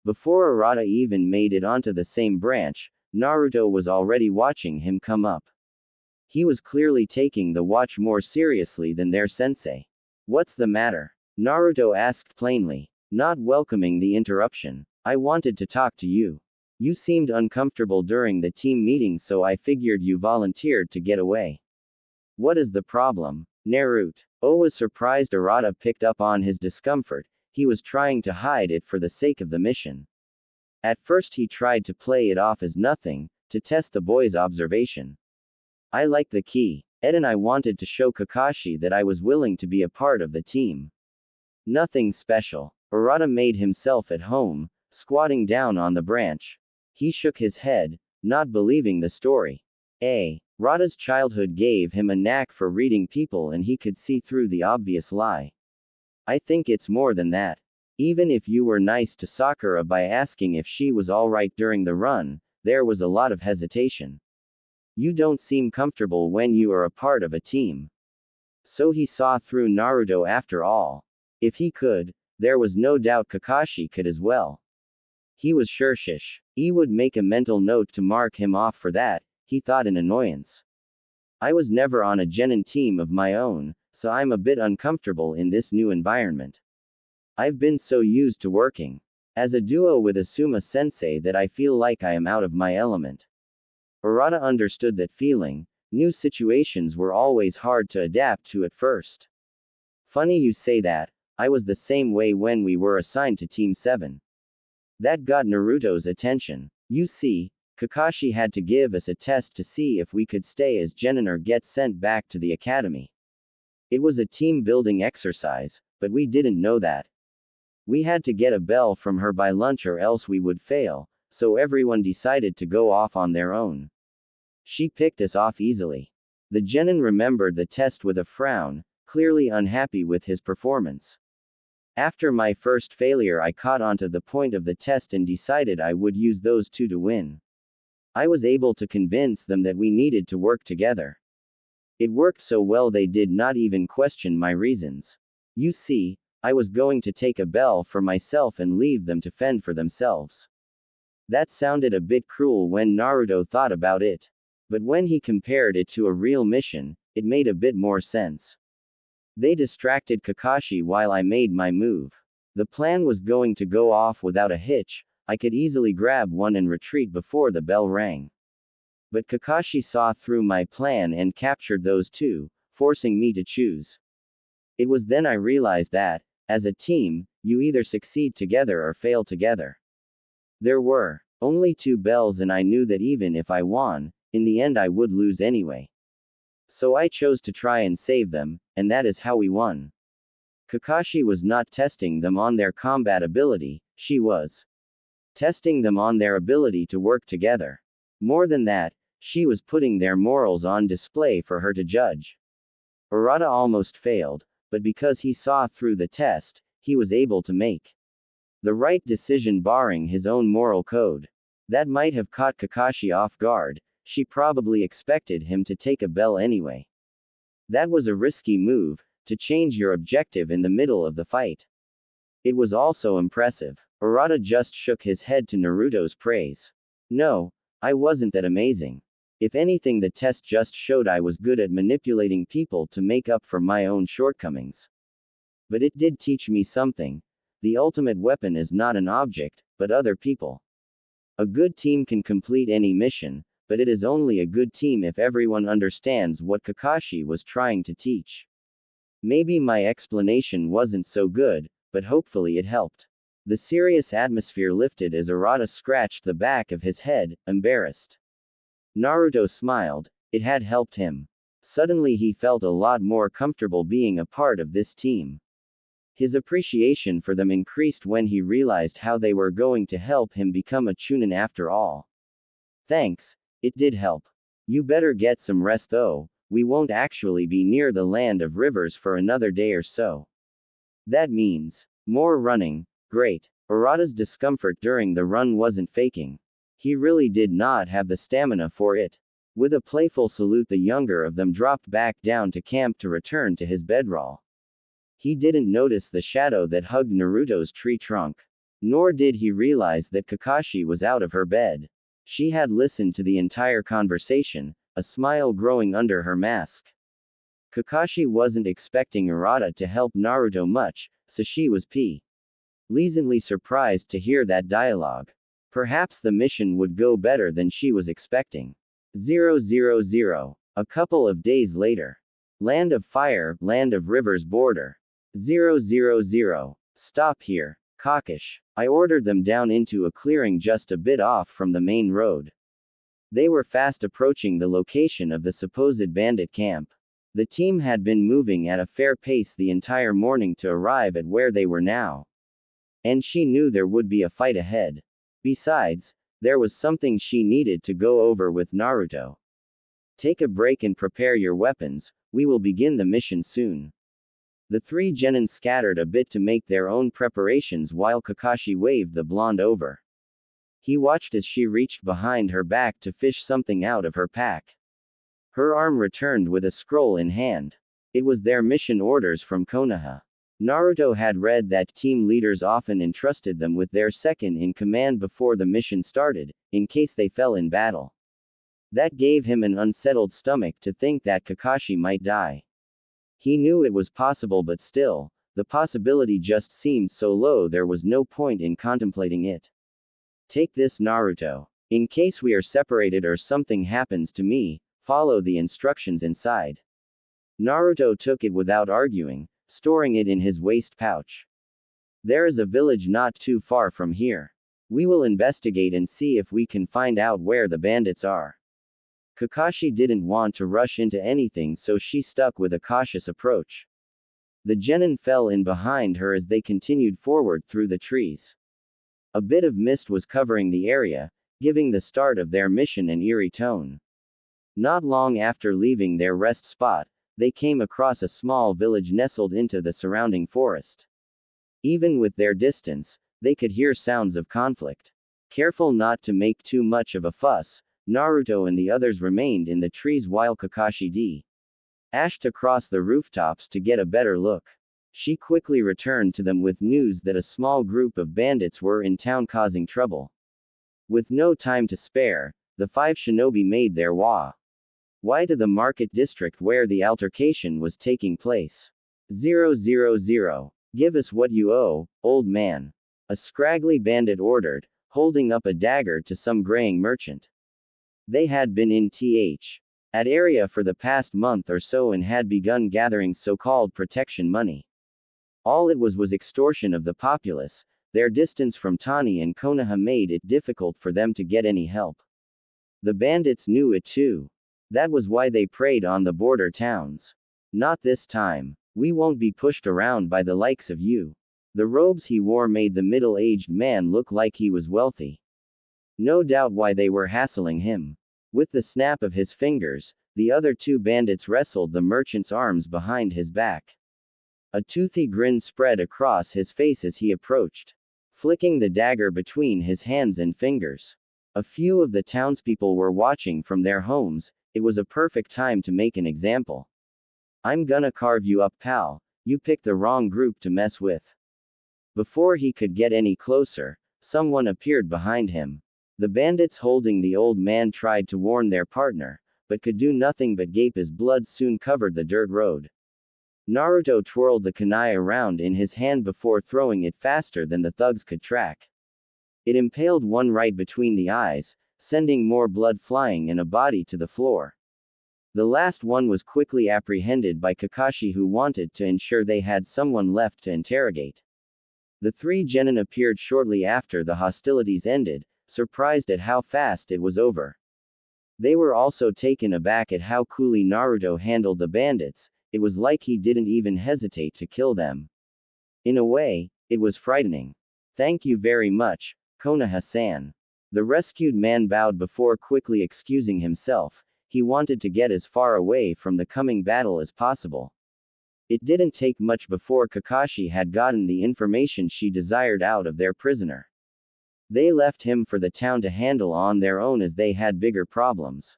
Before Arata even made it onto the same branch, Naruto was already watching him come up. He was clearly taking the watch more seriously than their sensei. What's the matter? Naruto asked plainly, not welcoming the interruption. I wanted to talk to you. You seemed uncomfortable during the team meeting, so I figured you volunteered to get away. What is the problem? Naruto. Was surprised Arata picked up on his discomfort. He was trying to hide it for the sake of the mission. At first he tried to play it off as nothing, to test the boy's observation. I like the key. Ed and I wanted to show Kakashi that I was willing to be a part of the team. Nothing special. Arata made himself at home, squatting down on the branch. He shook his head, not believing the story. Rata's childhood gave him a knack for reading people and he could see through the obvious lie. I think it's more than that. Even if you were nice to Sakura by asking if she was alright during the run, there was a lot of hesitation. You don't seem comfortable when you are a part of a team. So he saw through Naruto after all. If he could, there was no doubt Kakashi could as well. He was sure he would make a mental note to mark him off for that, he thought in annoyance. I was never on a genin team of my own, so I'm a bit uncomfortable in this new environment. I've been so used to working as a duo with Asuma sensei that I feel like I am out of my element. Arata understood that feeling. New situations were always hard to adapt to at first. Funny you say that, I was the same way when we were assigned to Team 7. That got Naruto's attention. You see, Kakashi had to give us a test to see if we could stay as genin or get sent back to the academy. It was a team-building exercise, but we didn't know that. We had to get a bell from her by lunch or else we would fail, so everyone decided to go off on their own. She picked us off easily. The genin remembered the test with a frown, clearly unhappy with his performance. After my first failure, I caught onto the point of the test and decided I would use those two to win. I was able to convince them that we needed to work together. It worked so well they did not even question my reasons. You see, I was going to take a bell for myself and leave them to fend for themselves. That sounded a bit cruel when Naruto thought about it. But when he compared it to a real mission, it made a bit more sense. They distracted Kakashi while I made my move. The plan was going to go off without a hitch. I could easily grab one and retreat before the bell rang. But Kakashi saw through my plan and captured those two, forcing me to choose. It was then I realized that, as a team, you either succeed together or fail together. There were only two bells and I knew that even if I won, in the end I would lose anyway. So I chose to try and save them, and that is how we won. Kakashi was not testing them on their combat ability, she was testing them on their ability to work together. More than that, she was putting their morals on display for her to judge. Arata almost failed, but because he saw through the test, he was able to make the right decision barring his own moral code. That might have caught Kakashi off guard. She probably expected him to take a bell anyway. That was a risky move, to change your objective in the middle of the fight. It was also impressive. Arata just shook his head to Naruto's praise. No, I wasn't that amazing. If anything, the test just showed I was good at manipulating people to make up for my own shortcomings. But it did teach me something. The ultimate weapon is not an object, but other people. A good team can complete any mission, but it is only a good team if everyone understands what Kakashi was trying to teach. Maybe my explanation wasn't so good, but hopefully it helped. The serious atmosphere lifted as Arata scratched the back of his head, embarrassed. Naruto smiled. It had helped him. Suddenly he felt a lot more comfortable being a part of this team. His appreciation for them increased when he realized how they were going to help him become a chunin after all. Thanks. It did help. You better get some rest though, we won't actually be near the land of rivers for another day or so. That means more running. Great. Arata's discomfort during the run wasn't faking. He really did not have the stamina for it. With a playful salute, the younger of them dropped back down to camp to return to his bedroll. He didn't notice the shadow that hugged Naruto's tree trunk. Nor did he realize that Kakashi was out of her bed. She had listened to the entire conversation, a smile growing under her mask. Kakashi wasn't expecting Arata to help Naruto much, so she was pleasantly surprised to hear that dialogue. Perhaps the mission would go better than she was expecting. 000. A couple of days later. Land of Fire, Land of Rivers border. 000. Stop here, Kakashi. I ordered them down into a clearing just a bit off from the main road. They were fast approaching the location of the supposed bandit camp. The team had been moving at a fair pace the entire morning to arrive at where they were now. And she knew there would be a fight ahead. Besides, there was something she needed to go over with Naruto. Take a break and prepare your weapons, we will begin the mission soon. The three genin scattered a bit to make their own preparations while Kakashi waved the blonde over. He watched as she reached behind her back to fish something out of her pack. Her arm returned with a scroll in hand. It was their mission orders from Konoha. Naruto had read that team leaders often entrusted them with their second-in-command before the mission started, in case they fell in battle. That gave him an unsettled stomach to think that Kakashi might die. He knew it was possible, but still, the possibility just seemed so low there was no point in contemplating it. Take this, Naruto. In case we are separated or something happens to me, follow the instructions inside. Naruto took it without arguing, storing it in his waist pouch. There is a village not too far from here. We will investigate and see if we can find out where the bandits are. Kakashi didn't want to rush into anything, so she stuck with a cautious approach. The genin fell in behind her as they continued forward through the trees. A bit of mist was covering the area, giving the start of their mission an eerie tone. Not long after leaving their rest spot, they came across a small village nestled into the surrounding forest. Even with their distance, they could hear sounds of conflict. Careful not to make too much of a fuss, Naruto and the others remained in the trees while Kakashi dashed across the rooftops to get a better look. She quickly returned to them with news that a small group of bandits were in town causing trouble. With no time to spare, the 5 shinobi made their way to the market district where the altercation was taking place. 000. Give us what you owe, old man. A scraggly bandit ordered, holding up a dagger to some graying merchant. They had been in that area for the past month or so and had begun gathering so-called protection money. All it was extortion of the populace. Their distance from Tani and Konoha made it difficult for them to get any help. The bandits knew it too. That was why they preyed on the border towns. Not this time. We won't be pushed around by the likes of you. The robes he wore made the middle-aged man look like he was wealthy. No doubt why they were hassling him. With the snap of his fingers, the other 2 bandits wrestled the merchant's arms behind his back. A toothy grin spread across his face as he approached, flicking the dagger between his hands and fingers. A few of the townspeople were watching from their homes. It was a perfect time to make an example. I'm gonna carve you up, pal. You picked the wrong group to mess with. Before he could get any closer, someone appeared behind him. The bandits holding the old man tried to warn their partner, but could do nothing but gape as blood soon covered the dirt road. Naruto twirled the kunai around in his hand before throwing it faster than the thugs could track. It impaled one right between the eyes, sending more blood flying and a body to the floor. The last one was quickly apprehended by Kakashi, who wanted to ensure they had someone left to interrogate. The 3 genin appeared shortly after the hostilities ended, surprised at how fast it was over. They were also taken aback at how coolly Naruto handled the bandits. It was like he didn't even hesitate to kill them. In a way, it was frightening. Thank you very much, Konoha-san. The rescued man bowed before quickly excusing himself. He wanted to get as far away from the coming battle as possible. It didn't take much before Kakashi had gotten the information she desired out of their prisoner. They left him for the town to handle on their own as they had bigger problems.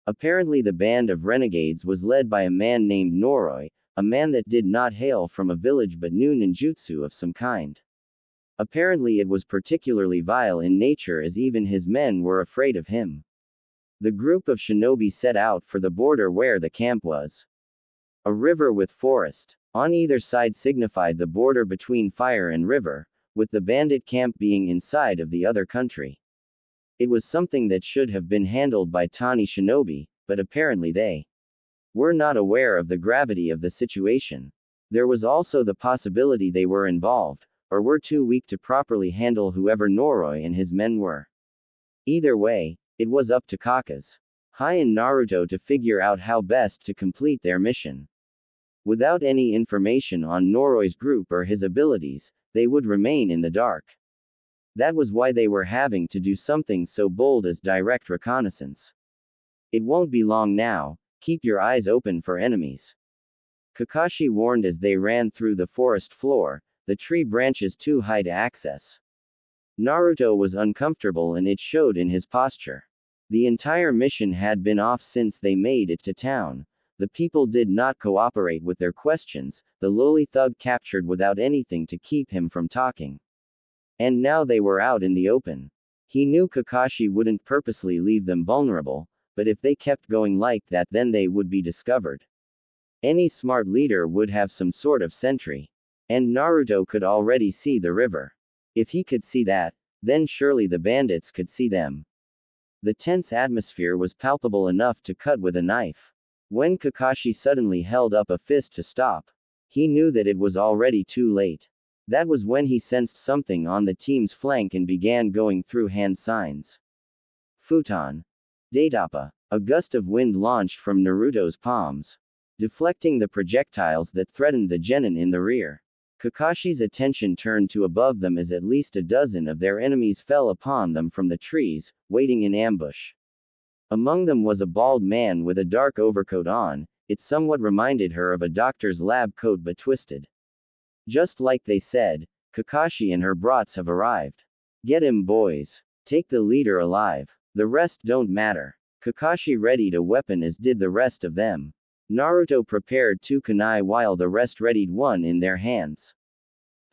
Apparently the band of renegades was led by a man named Noroi, a man that did not hail from a village but knew ninjutsu of some kind. Apparently it was particularly vile in nature, as even his men were afraid of him. The group of shinobi set out for the border where the camp was. A river with forest on either side signified the border between fire and river, with the bandit camp being inside of the other country. It was something that should have been handled by Tani Shinobi, but apparently they were not aware of the gravity of the situation. There was also the possibility they were involved, or were too weak to properly handle whoever Noroi and his men were. Either way, it was up to Kakashi and Naruto to figure out how best to complete their mission. Without any information on Noroi's group or his abilities, they would remain in the dark. That was why they were having to do something so bold as direct reconnaissance. It won't be long now, keep your eyes open for enemies. Kakashi warned as they ran through the forest floor, the tree branches too high to access. Naruto was uncomfortable and it showed in his posture. The entire mission had been off since they made it to town. The people did not cooperate with their questions, the lowly thug captured without anything to keep him from talking. And now they were out in the open. He knew Kakashi wouldn't purposely leave them vulnerable, but if they kept going like that then they would be discovered. Any smart leader would have some sort of sentry. And Naruto could already see the river. If he could see that, then surely the bandits could see them. The tense atmosphere was palpable enough to cut with a knife. When Kakashi suddenly held up a fist to stop, he knew that it was already too late. That was when he sensed something on the team's flank and began going through hand signs. Futon. Datapa. A gust of wind launched from Naruto's palms, deflecting the projectiles that threatened the genin in the rear. Kakashi's attention turned to above them as at least a dozen of their enemies fell upon them from the trees, waiting in ambush. Among them was a bald man with a dark overcoat on. It somewhat reminded her of a doctor's lab coat but twisted. Just like they said, Kakashi and her brats have arrived. Get him, boys. Take the leader alive. The rest don't matter. Kakashi readied a weapon as did the rest of them. Naruto prepared 2 kunai while the rest readied one in their hands.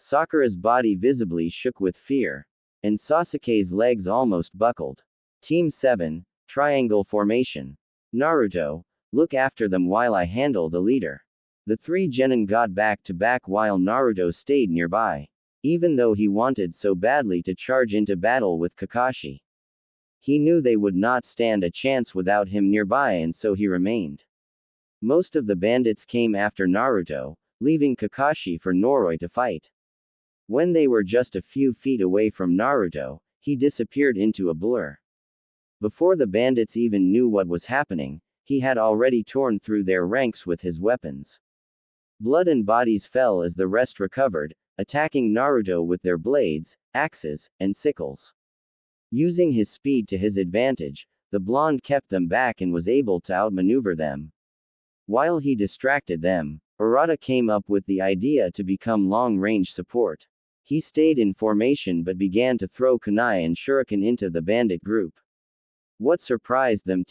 Sakura's body visibly shook with fear, and Sasuke's legs almost buckled. Team 7, Triangle Formation. Naruto, look after them while I handle the leader. The 3 genin got back to back while Naruto stayed nearby, even though he wanted so badly to charge into battle with Kakashi. He knew they would not stand a chance without him nearby and so he remained. Most of the bandits came after Naruto, leaving Kakashi for Noroi to fight. When they were just a few feet away from Naruto, he disappeared into a blur. Before the bandits even knew what was happening, he had already torn through their ranks with his weapons. Blood and bodies fell as the rest recovered, attacking Naruto with their blades, axes, and sickles. Using his speed to his advantage, the blonde kept them back and was able to outmaneuver them. While he distracted them, Urata came up with the idea to become long-range support. He stayed in formation but began to throw kunai and shuriken into the bandit group. What surprised them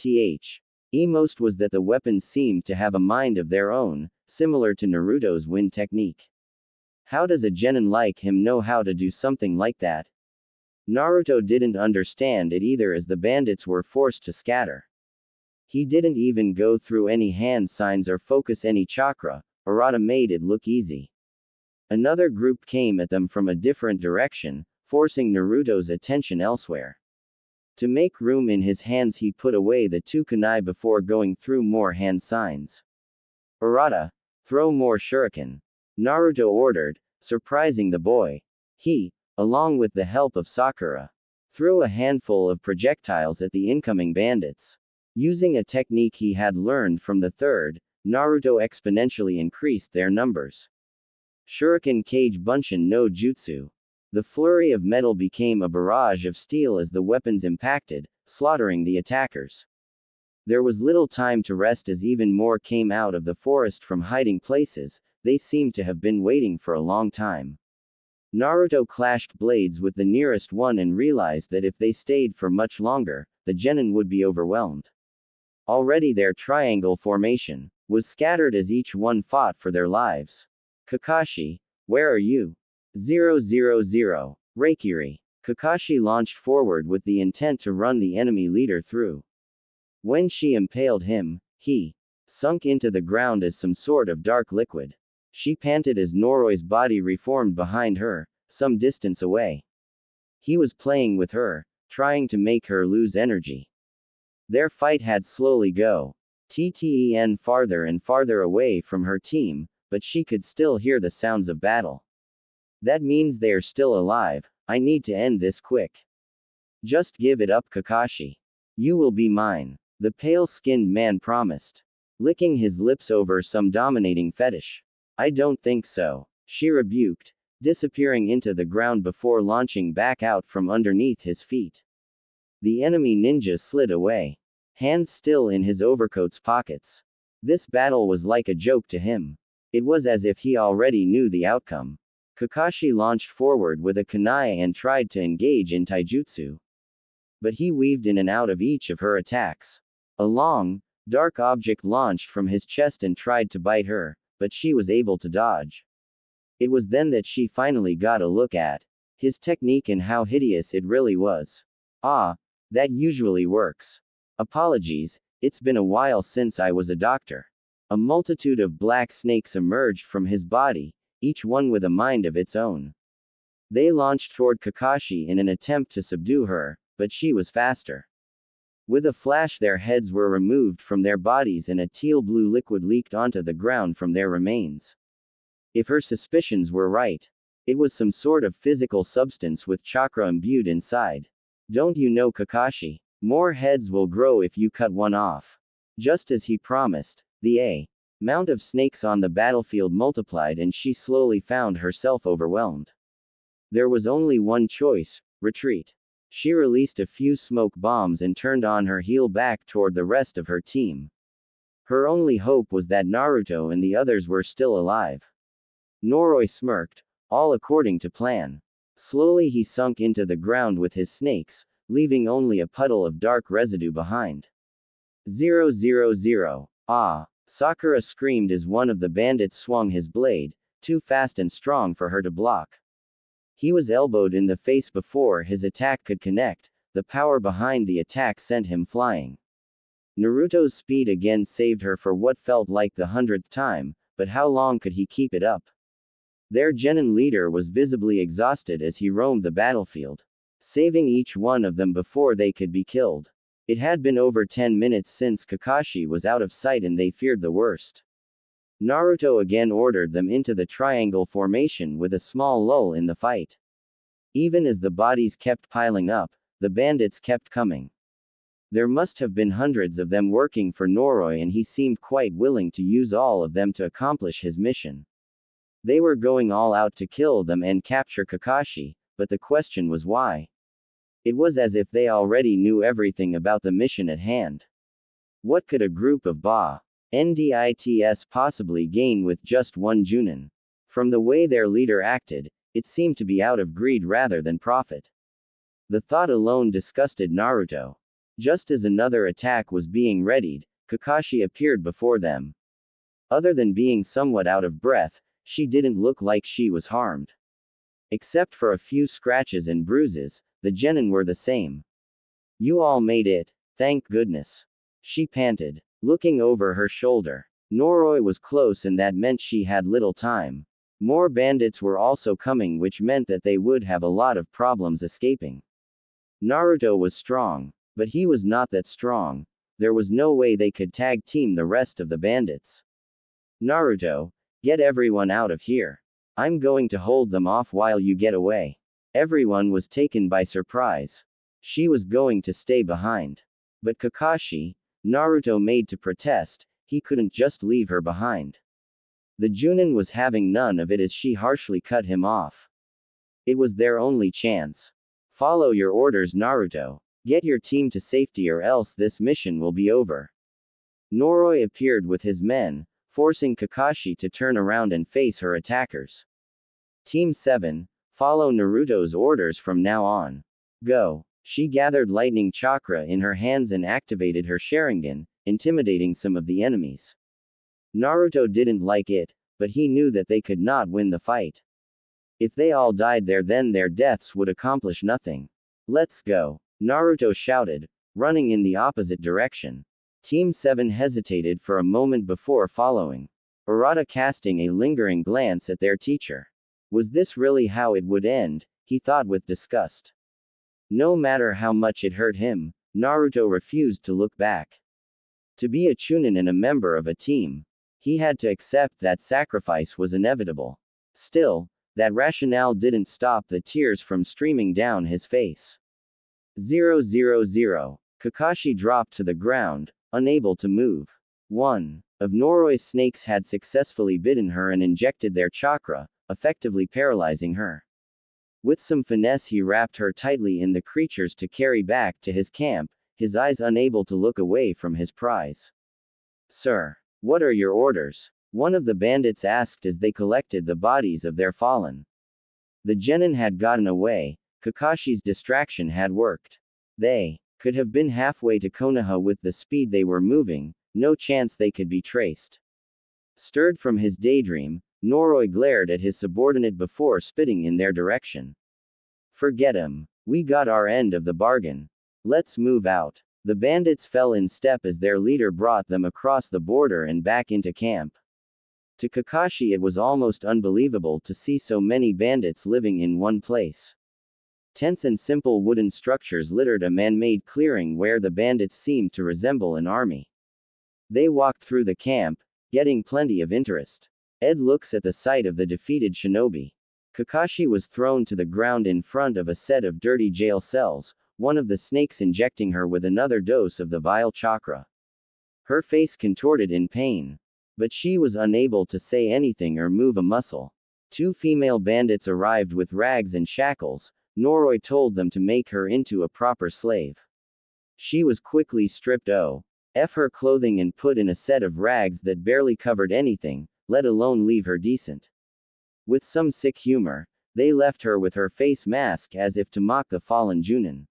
most was that the weapons seemed to have a mind of their own, similar to Naruto's wind technique. How does a genin like him know how to do something like that? Naruto didn't understand it either as the bandits were forced to scatter. He didn't even go through any hand signs or focus any chakra. Urata made it look easy. Another group came at them from a different direction, forcing Naruto's attention elsewhere. To make room in his hands he put away the 2 kunai before going through more hand signs. Urata, throw more shuriken. Naruto ordered, surprising the boy. He, along with the help of Sakura, threw a handful of projectiles at the incoming bandits. Using a technique he had learned from the 3rd, Naruto exponentially increased their numbers. Shuriken Kage Bunshin no Jutsu. The flurry of metal became a barrage of steel as the weapons impacted, slaughtering the attackers. There was little time to rest as even more came out of the forest from hiding places. They seemed to have been waiting for a long time. Naruto clashed blades with the nearest one and realized that if they stayed for much longer, the genin would be overwhelmed. Already their triangle formation was scattered as each one fought for their lives. Kakashi, where are you? 000. Reikiri. Kakashi launched forward with the intent to run the enemy leader through. When she impaled him, he sunk into the ground as some sort of dark liquid. She panted as Noroi's body reformed behind her, some distance away. He was playing with her, trying to make her lose energy. Their fight had slowly gotten farther and farther away from her team, but she could still hear the sounds of battle. That means they are still alive. I need to end this quick. Just give it up, Kakashi. You will be mine, the pale-skinned man promised, licking his lips over some dominating fetish. I don't think so, she rebuked, disappearing into the ground before launching back out from underneath his feet. The enemy ninja slid away, hands still in his overcoat's pockets. This battle was like a joke to him. It was as if he already knew the outcome. Kakashi launched forward with a kunai and tried to engage in taijutsu. But he weaved in and out of each of her attacks. A long, dark object launched from his chest and tried to bite her, but she was able to dodge. It was then that she finally got a look at his technique and how hideous it really was. Ah, that usually works. Apologies, it's been a while since I was a doctor. A multitude of black snakes emerged from his body, each one with a mind of its own. They launched toward Kakashi in an attempt to subdue her, but she was faster. With a flash, their heads were removed from their bodies and a teal-blue liquid leaked onto the ground from their remains. If her suspicions were right, it was some sort of physical substance with chakra imbued inside. Don't you know, Kakashi? More heads will grow if you cut one off. Just as he promised, the amount of snakes on the battlefield multiplied and she slowly found herself overwhelmed. There was only one choice: retreat. She released a few smoke bombs and turned on her heel back toward the rest of her team. Her only hope was that Naruto and the others were still alive. Noroi smirked, all according to plan. Slowly he sunk into the ground with his snakes, leaving only a puddle of dark residue behind. 000. Ah! Sakura screamed as one of the bandits swung his blade, too fast and strong for her to block. He was elbowed in the face before his attack could connect. The power behind the attack sent him flying. Naruto's speed again saved her for what felt like the 100th time, but how long could he keep it up? Their genin leader was visibly exhausted as he roamed the battlefield, saving each one of them before they could be killed. It had been over 10 minutes since Kakashi was out of sight and they feared the worst. Naruto again ordered them into the triangle formation with a small lull in the fight. Even as the bodies kept piling up, the bandits kept coming. There must have been hundreds of them working for Noroi and he seemed quite willing to use all of them to accomplish his mission. They were going all out to kill them and capture Kakashi, but the question was why? It was as if they already knew everything about the mission at hand. What could a group of bandits possibly gain with just one Junin? From the way their leader acted, it seemed to be out of greed rather than profit. The thought alone disgusted Naruto. Just as another attack was being readied, Kakashi appeared before them. Other than being somewhat out of breath, she didn't look like she was harmed. Except for a few scratches and bruises, the genin were the same. You all made it, thank goodness. She panted, looking over her shoulder. Noroi was close and that meant she had little time. More bandits were also coming, which meant that they would have a lot of problems escaping. Naruto was strong, but he was not that strong. There was no way they could tag team the rest of the bandits. Naruto, get everyone out of here. I'm going to hold them off while you get away. Everyone was taken by surprise. She was going to stay behind. But Kakashi, Naruto made to protest, he couldn't just leave her behind. The Junin was having none of it as she harshly cut him off. It was their only chance. Follow your orders, Naruto. Get your team to safety or else this mission will be over. Noroi appeared with his men, forcing Kakashi to turn around and face her attackers. Team 7, follow Naruto's orders from now on. Go. She gathered lightning chakra in her hands and activated her Sharingan, intimidating some of the enemies. Naruto didn't like it, but he knew that they could not win the fight. If they all died there, then their deaths would accomplish nothing. Let's go. Naruto shouted, running in the opposite direction. Team 7 hesitated for a moment before following. Urata casting a lingering glance at their teacher. Was this really how it would end? He thought with disgust. No matter how much it hurt him, Naruto refused to look back. To be a Chunin and a member of a team, he had to accept that sacrifice was inevitable. Still, that rationale didn't stop the tears from streaming down his face. 000. Kakashi dropped to the ground, unable to move. One of Noroi's snakes had successfully bitten her and injected their chakra, effectively paralyzing her. With some finesse he wrapped her tightly in the creatures to carry back to his camp, his eyes unable to look away from his prize. Sir, what are your orders? One of the bandits asked as they collected the bodies of their fallen. The genin had gotten away, Kakashi's distraction had worked. They could have been halfway to Konoha with the speed they were moving, no chance they could be traced. Stirred from his daydream, Noroi glared at his subordinate before spitting in their direction. Forget him. We got our end of the bargain. Let's move out. The bandits fell in step as their leader brought them across the border and back into camp. To Kakashi it was almost unbelievable to see so many bandits living in one place. Tents and simple wooden structures littered a man-made clearing where the bandits seemed to resemble an army. They walked through the camp, getting plenty of interest. Ed looks at the sight of the defeated shinobi. Kakashi was thrown to the ground in front of a set of dirty jail cells, one of the snakes injecting her with another dose of the vile chakra. Her face contorted in pain. But she was unable to say anything or move a muscle. Two female bandits arrived with rags and shackles. Noroi told them to make her into a proper slave. She was quickly stripped of her clothing and put in a set of rags that barely covered anything, let alone leave her decent. With some sick humor, they left her with her face mask as if to mock the fallen Junin.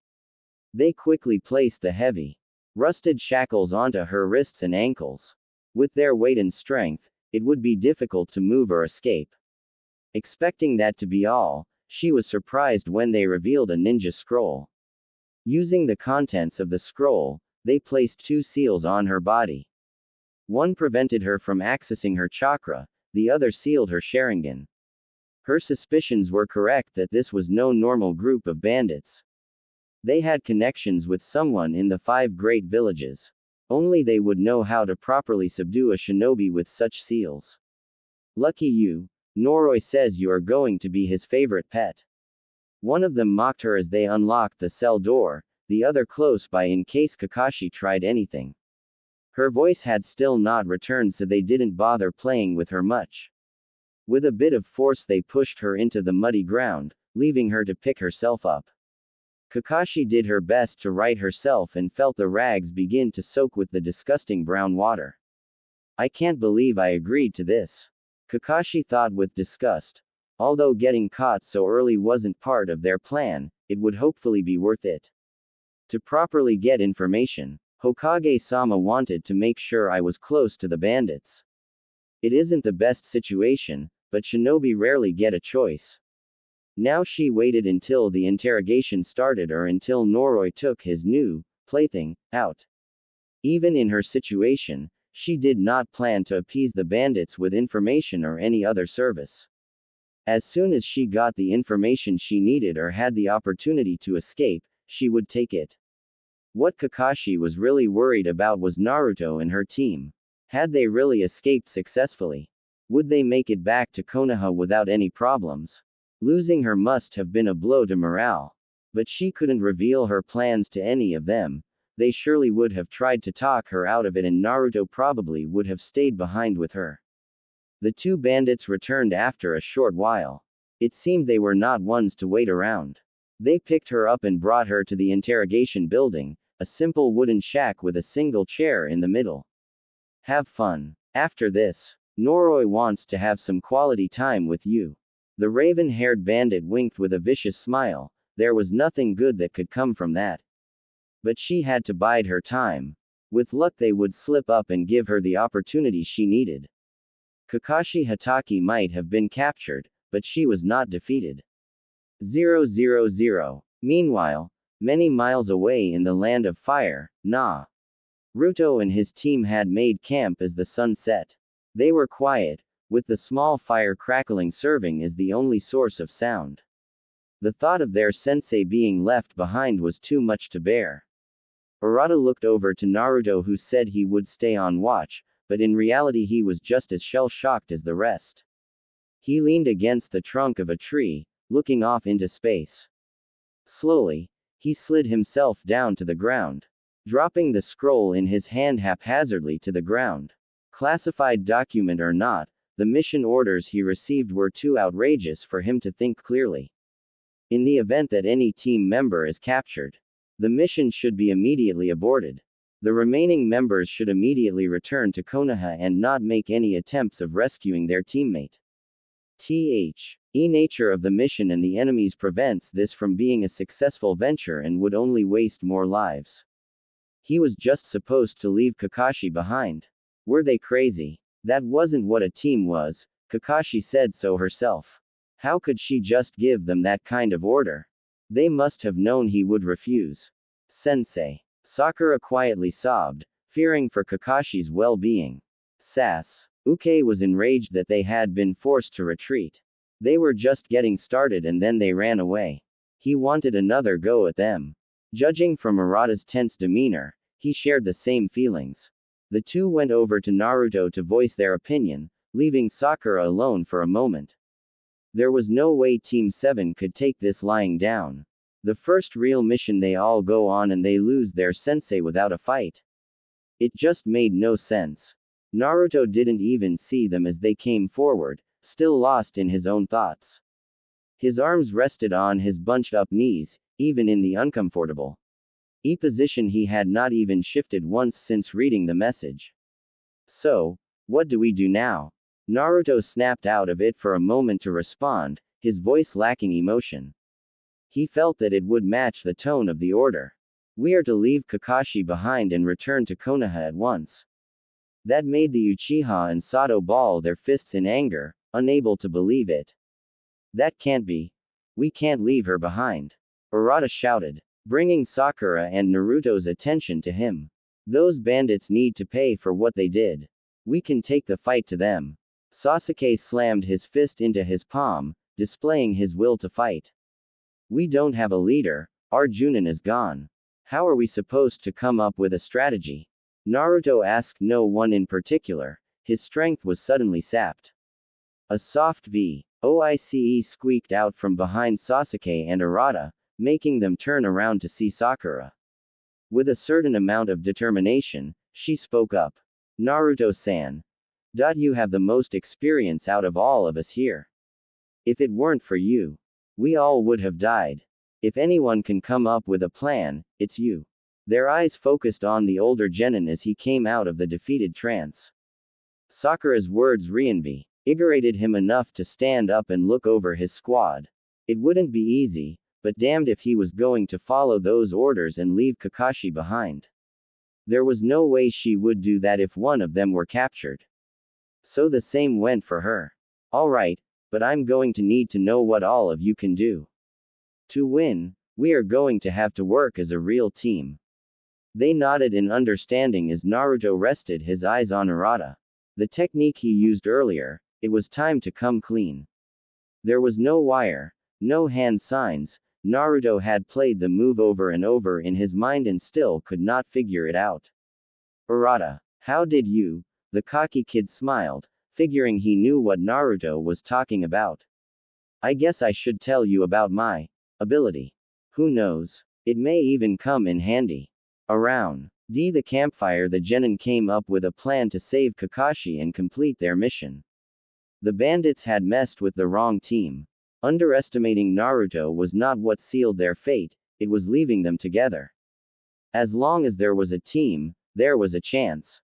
They quickly placed the heavy, rusted shackles onto her wrists and ankles. With their weight and strength, it would be difficult to move or escape. Expecting that to be all, she was surprised when they revealed a ninja scroll. Using the contents of the scroll, they placed two seals on her body. One prevented her from accessing her chakra, the other sealed her Sharingan. Her suspicions were correct that this was no normal group of bandits. They had connections with someone in the 5 great villages. Only they would know how to properly subdue a shinobi with such seals. Lucky you, Noroi says you are going to be his favorite pet. One of them mocked her as they unlocked the cell door, the other close by in case Kakashi tried anything. Her voice had still not returned, so they didn't bother playing with her much. With a bit of force they pushed her into the muddy ground, leaving her to pick herself up. Kakashi did her best to right herself and felt the rags begin to soak with the disgusting brown water. I can't believe I agreed to this. Kakashi thought with disgust. Although getting caught so early wasn't part of their plan, it would hopefully be worth it. To properly get information, Hokage-sama wanted to make sure I was close to the bandits. It isn't the best situation, but shinobi rarely get a choice. Now she waited until the interrogation started or until Noroi took his new plaything out. Even in her situation, she did not plan to appease the bandits with information or any other service. As soon as she got the information she needed or had the opportunity to escape, she would take it. What Kakashi was really worried about was Naruto and her team. Had they really escaped successfully? Would they make it back to Konoha without any problems? Losing her must have been a blow to morale. But she couldn't reveal her plans to any of them. They surely would have tried to talk her out of it, and Naruto probably would have stayed behind with her. The two bandits returned after a short while. It seemed they were not ones to wait around. They picked her up and brought her to the interrogation building, a simple wooden shack with a single chair in the middle. Have fun. After this, Noroi wants to have some quality time with you. The raven-haired bandit winked with a vicious smile. There was nothing good that could come from that. But she had to bide her time. With luck they would slip up and give her the opportunity she needed. Kakashi Hatake might have been captured, but she was not defeated. 000. Meanwhile, many miles away in the land of fire, Naruto and his team had made camp as the sun set. They were quiet, with the small fire crackling serving as the only source of sound. The thought of their sensei being left behind was too much to bear. Arata looked over to Naruto, who said he would stay on watch, but in reality he was just as shell-shocked as the rest. He leaned against the trunk of a tree, looking off into space. Slowly, he slid himself down to the ground, dropping the scroll in his hand haphazardly to the ground. Classified document or not, the mission orders he received were too outrageous for him to think clearly. In the event that any team member is captured, the mission should be immediately aborted. The remaining members should immediately return to Konoha and not make any attempts of rescuing their teammate. The nature of the mission and the enemies prevents this from being a successful venture and would only waste more lives. He was just supposed to leave Kakashi behind. Were they crazy? That wasn't what a team was. Kakashi said so herself. How could she just give them that kind of order? They must have known he would refuse. Sensei. Sakura quietly sobbed, fearing for Kakashi's well-being. Sasuke was enraged that they had been forced to retreat. They were just getting started and then they ran away. He wanted another go at them. Judging from Arata's tense demeanor, he shared the same feelings. The two went over to Naruto to voice their opinion, leaving Sakura alone for a moment. There was no way Team 7 could take this lying down. The first real mission they all go on and they lose their sensei without a fight. It just made no sense. Naruto didn't even see them as they came forward, still lost in his own thoughts. His arms rested on his bunched up knees, even in the uncomfortable position he had not even shifted once since reading the message. So, what do we do now? Naruto snapped out of it for a moment to respond, his voice lacking emotion. He felt that it would match the tone of the order. We are to leave Kakashi behind and return to Konoha at once. That made the Uchiha and Sato ball their fists in anger, unable to believe it. That can't be. We can't leave her behind. Arata shouted, bringing Sakura and Naruto's attention to him. Those bandits need to pay for what they did. We can take the fight to them. Sasuke slammed his fist into his palm, displaying his will to fight. We don't have a leader, our Junin is gone. How are we supposed to come up with a strategy? Naruto asked no one in particular, his strength was suddenly sapped. A soft voice squeaked out from behind Sasuke and Arata, making them turn around to see Sakura. With a certain amount of determination, she spoke up. Naruto-san. You have the most experience out of all of us here. If it weren't for you, we all would have died. If anyone can come up with a plan, it's you. Their eyes focused on the older genin as he came out of the defeated trance. Sakura's words reinvigorated him enough to stand up and look over his squad. It wouldn't be easy, but damned if he was going to follow those orders and leave Kakashi behind. There was no way she would do that if one of them were captured. So the same went for her. Alright, but I'm going to need to know what all of you can do. To win, we are going to have to work as a real team. They nodded in understanding as Naruto rested his eyes on Arata. The technique he used earlier, it was time to come clean. There was no wire, no hand signs. Naruto had played the move over and over in his mind and still could not figure it out. Arata, how did you? The cocky kid smiled, figuring he knew what Naruto was talking about. I guess I should tell you about my ability. Who knows? It may even come in handy. Around the campfire, the genin came up with a plan to save Kakashi and complete their mission. The bandits had messed with the wrong team. Underestimating Naruto was not what sealed their fate, it was leaving them together. As long as there was a team, there was a chance.